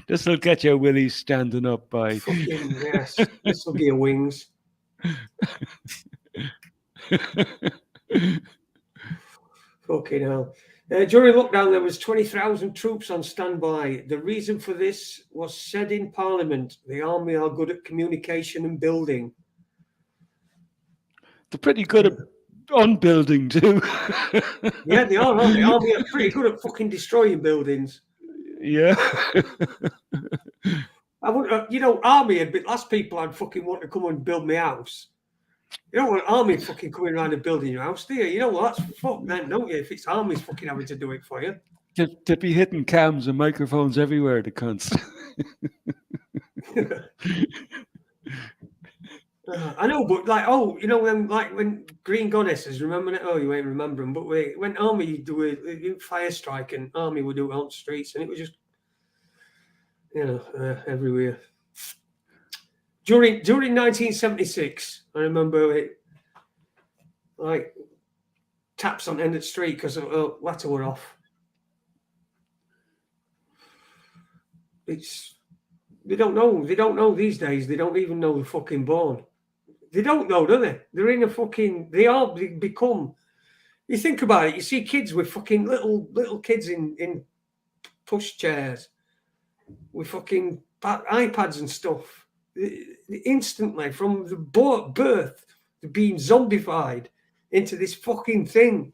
This will get your willies standing up by. Fucking yes, this will be your wings. Fucking hell. During lockdown, there was 20,000 troops on standby. The reason for this was said in Parliament. The army are good at communication and building. They're pretty good at on-building too. Yeah, they are, aren't they? The army are pretty good at fucking destroying buildings. Yeah. I would, army would be last people I'd fucking want to come and build my house. You don't want army fucking coming around and building your house, do you? You know what? That's fuck then, don't you? If it's armies fucking having to do it for you. They'd be hitting cams and microphones everywhere, the cunts. I know, but when Green Goddesses, remember it? Oh, you ain't remembering. But when army do a fire strike and army would do it on the streets, and it was just, everywhere. During 1976, I remember it, taps on the end of the street because latter were off. They don't know these days. They don't even know they're fucking born. They don't know, do they? They're in a fucking. They become. You think about it. You see kids with fucking little kids in push chairs with fucking iPads and stuff. Instantly, from the birth, they're being zombified into this fucking thing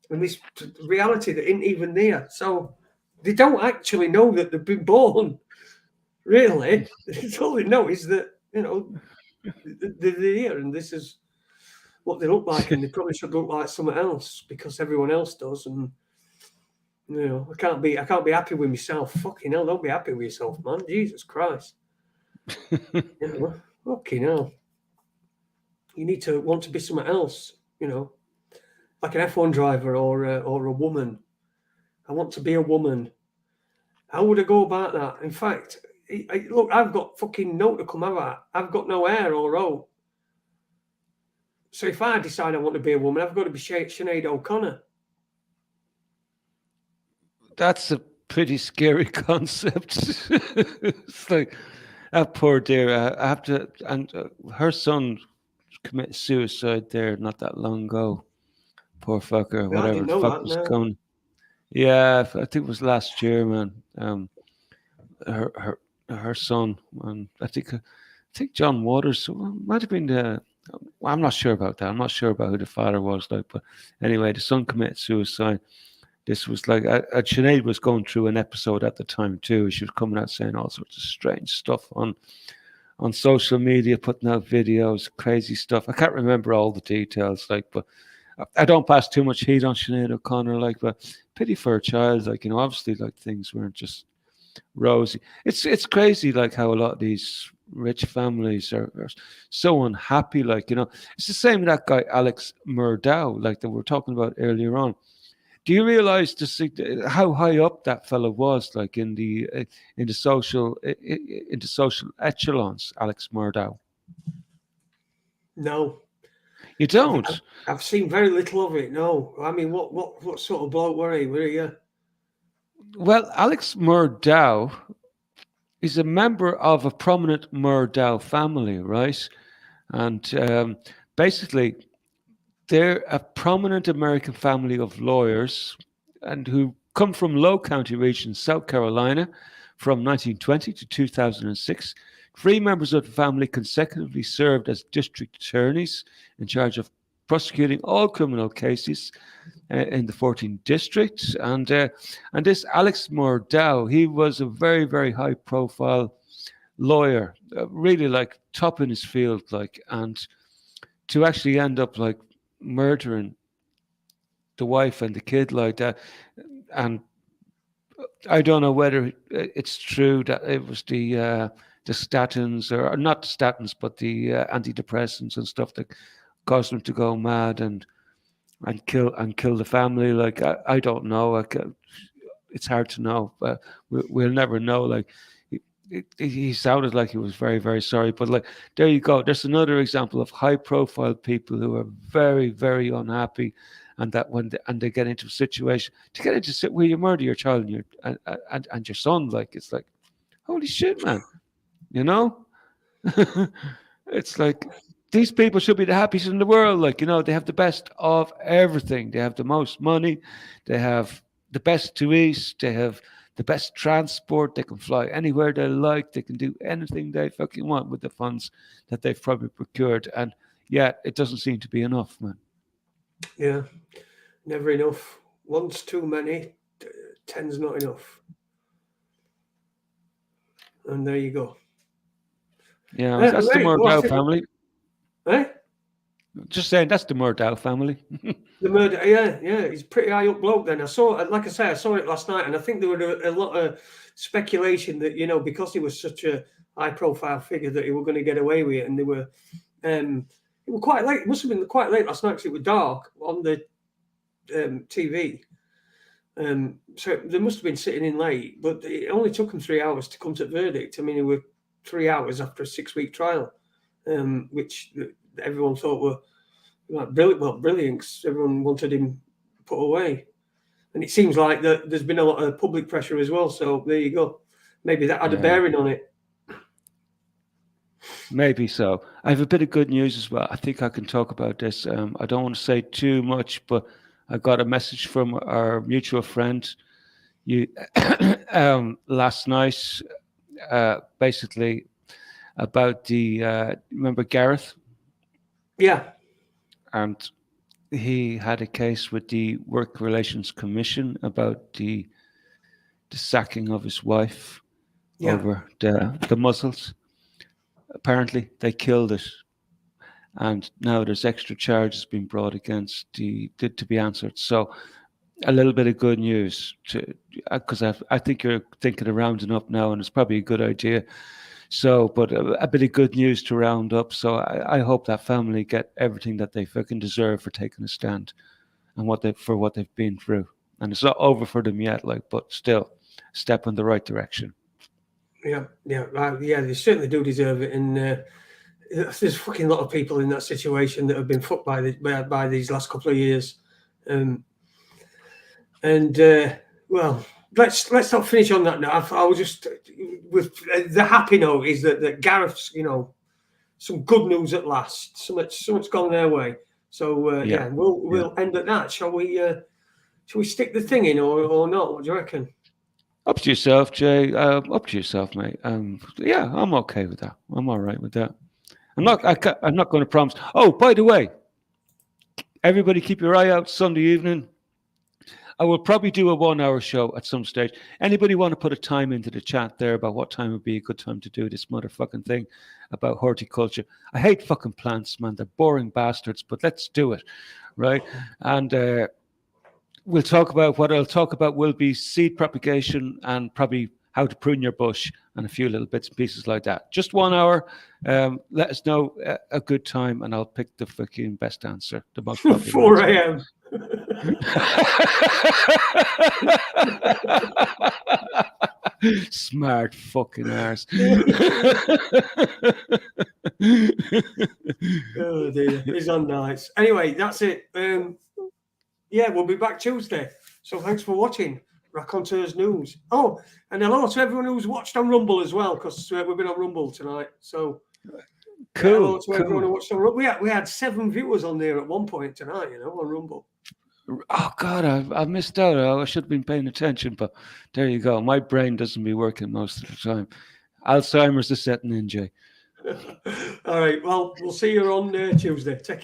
and this reality that isn't even there. So they don't actually know that they've been born. Really, all they know is that they're here, and this is what they look like, and they probably should look like something else because everyone else does. And I can't be happy with myself. Fucking hell, don't be happy with yourself, man. Jesus Christ. Fucking hell. You need to want to be something else. Like an F1 driver or a woman. I want to be a woman. How would I go about that? In fact. Look, I've got fucking no to come out. I've got no hair or rope. So if I decide I want to be a woman, I've got to be Sinead O'Connor. That's a pretty scary concept. It's like, that poor dear. I have to, and her son committed suicide there not that long ago. Poor fucker, whatever the fuck was going. Yeah, I think it was last year, man. Her son, and I think John Waters might have been I'm not sure about that. I'm not sure about who the father was, but anyway, the son committed suicide. This was Sinead was going through an episode at the time too. She was coming out saying all sorts of strange stuff on on social media, putting out videos, crazy stuff. I can't remember all the details, like, but I don't pass too much heat on Sinead O'Connor, like, but pity for her child, like, obviously, like, things weren't just rosy. It's crazy, like, how a lot of these rich families are so unhappy, like, it's the same with that guy Alex Murdow, like, that we were talking about earlier on. Do you realize how high up that fellow was, like, in the social echelons, Alex Murdow? No. You don't? I've seen very little of it. No, I mean, what sort of bloke were he? Were he? Well, Alex Murdow is a member of a prominent Murdow family, right? And basically, they're a prominent American family of lawyers, and who come from Low County region, South Carolina, from 1920 to 2006. 3 members of the family consecutively served as district attorneys in charge of prosecuting all criminal cases in the 14th district. And this Alex Murdow, he was a very, very high-profile lawyer, really, like, top in his field, like, and to actually end up, like, murdering the wife and the kid like that. And I don't know whether it's true that it was the statins, or not the statins, but the antidepressants and stuff that caused him to go mad and kill the family. Like, I don't know. Like, it's hard to know, but we'll never know. Like, he sounded like he was very, very sorry. But, like, there you go. There's another example of high-profile people who are very, very unhappy, and that when they get into a situation where you murder your child and your son, like, it's like, holy shit, man. It's like, these people should be the happiest in the world. Like, they have the best of everything. They have the most money. They have the best to eat. They have the best transport. They can fly anywhere they like. They can do anything they fucking want with the funds that they've probably procured. And yet, it doesn't seem to be enough, man. Yeah, never enough. One's too many. 10's not enough. And there you go. Yeah, that's the Murdow family. Eh? Just saying, that's the Murdow family. The murder, yeah, he's a pretty high up bloke. Then I saw it last night, and I think there were a lot of speculation that because he was such a high-profile figure that he were going to get away with it, and they were, it was quite late. It must have been quite late last night because it was dark on the TV. So they must have been sitting in late, but it only took them 3 hours to come to the verdict. I mean, it were 3 hours after a 6-week trial, which everyone thought were like brilliant. Cause everyone wanted him put away, and it seems like that there's been a lot of public pressure as well. So there you go. Maybe that had a bearing on it. Maybe so. I have a bit of good news as well. I think I can talk about this. I don't want to say too much, but I got a message from our mutual friend last night, basically about the remember Gareth? Yeah. And he had a case with the Work Relations Commission about the sacking of his wife over the muzzles. Apparently, they killed it, and now there's extra charges being brought against to be answered. So, a little bit of good news, because I think you're thinking of rounding up now, and it's probably a good idea. So, but a bit of good news to round up. So I hope that family get everything that they fucking deserve for taking a stand and for what they've been through. And it's not over for them yet, but still, a step in the right direction. Yeah, they certainly do deserve it. And there's fucking lot of people in that situation that have been fucked by these last couple of years. Well, let's not finish on that note. I was just with the happy note is that Gareth's, some good news at last. So much gone their way. So we'll end at that. Shall we stick the thing in or not? What do you reckon? Up to yourself, Jay. Up to yourself, mate. Yeah, I'm okay with that. I'm all right with that. I'm not going to promise. Oh, by the way, everybody, keep your eye out Sunday evening. I will probably do a 1 hour show at some stage. Anybody want to put a time into the chat there about what time would be a good time to do this motherfucking thing about horticulture? I hate fucking plants, man. They're boring bastards, but let's do it, right? And we'll talk about what I'll talk about will be seed propagation and probably how to prune your bush and a few little bits and pieces like that. Just 1 hour. Let us know a good time and I'll pick the fucking best answer. The most popular 4 answer. a.m. Smart fucking arse. Oh dear, he's on nights. Anyway, that's it. Yeah, we'll be back Tuesday. So thanks for watching Raconteurs News. Oh, and hello to everyone who's watched on Rumble as well, because we've been on Rumble tonight. So hello to everyone who watched on Rumble. We had 7 viewers on there at one point tonight, on Rumble. Oh God, I missed out. I should have been paying attention, but there you go. My brain doesn't be working most of the time. Alzheimer's is setting in, Jay. All right. Well, we'll see you on Tuesday. Take care.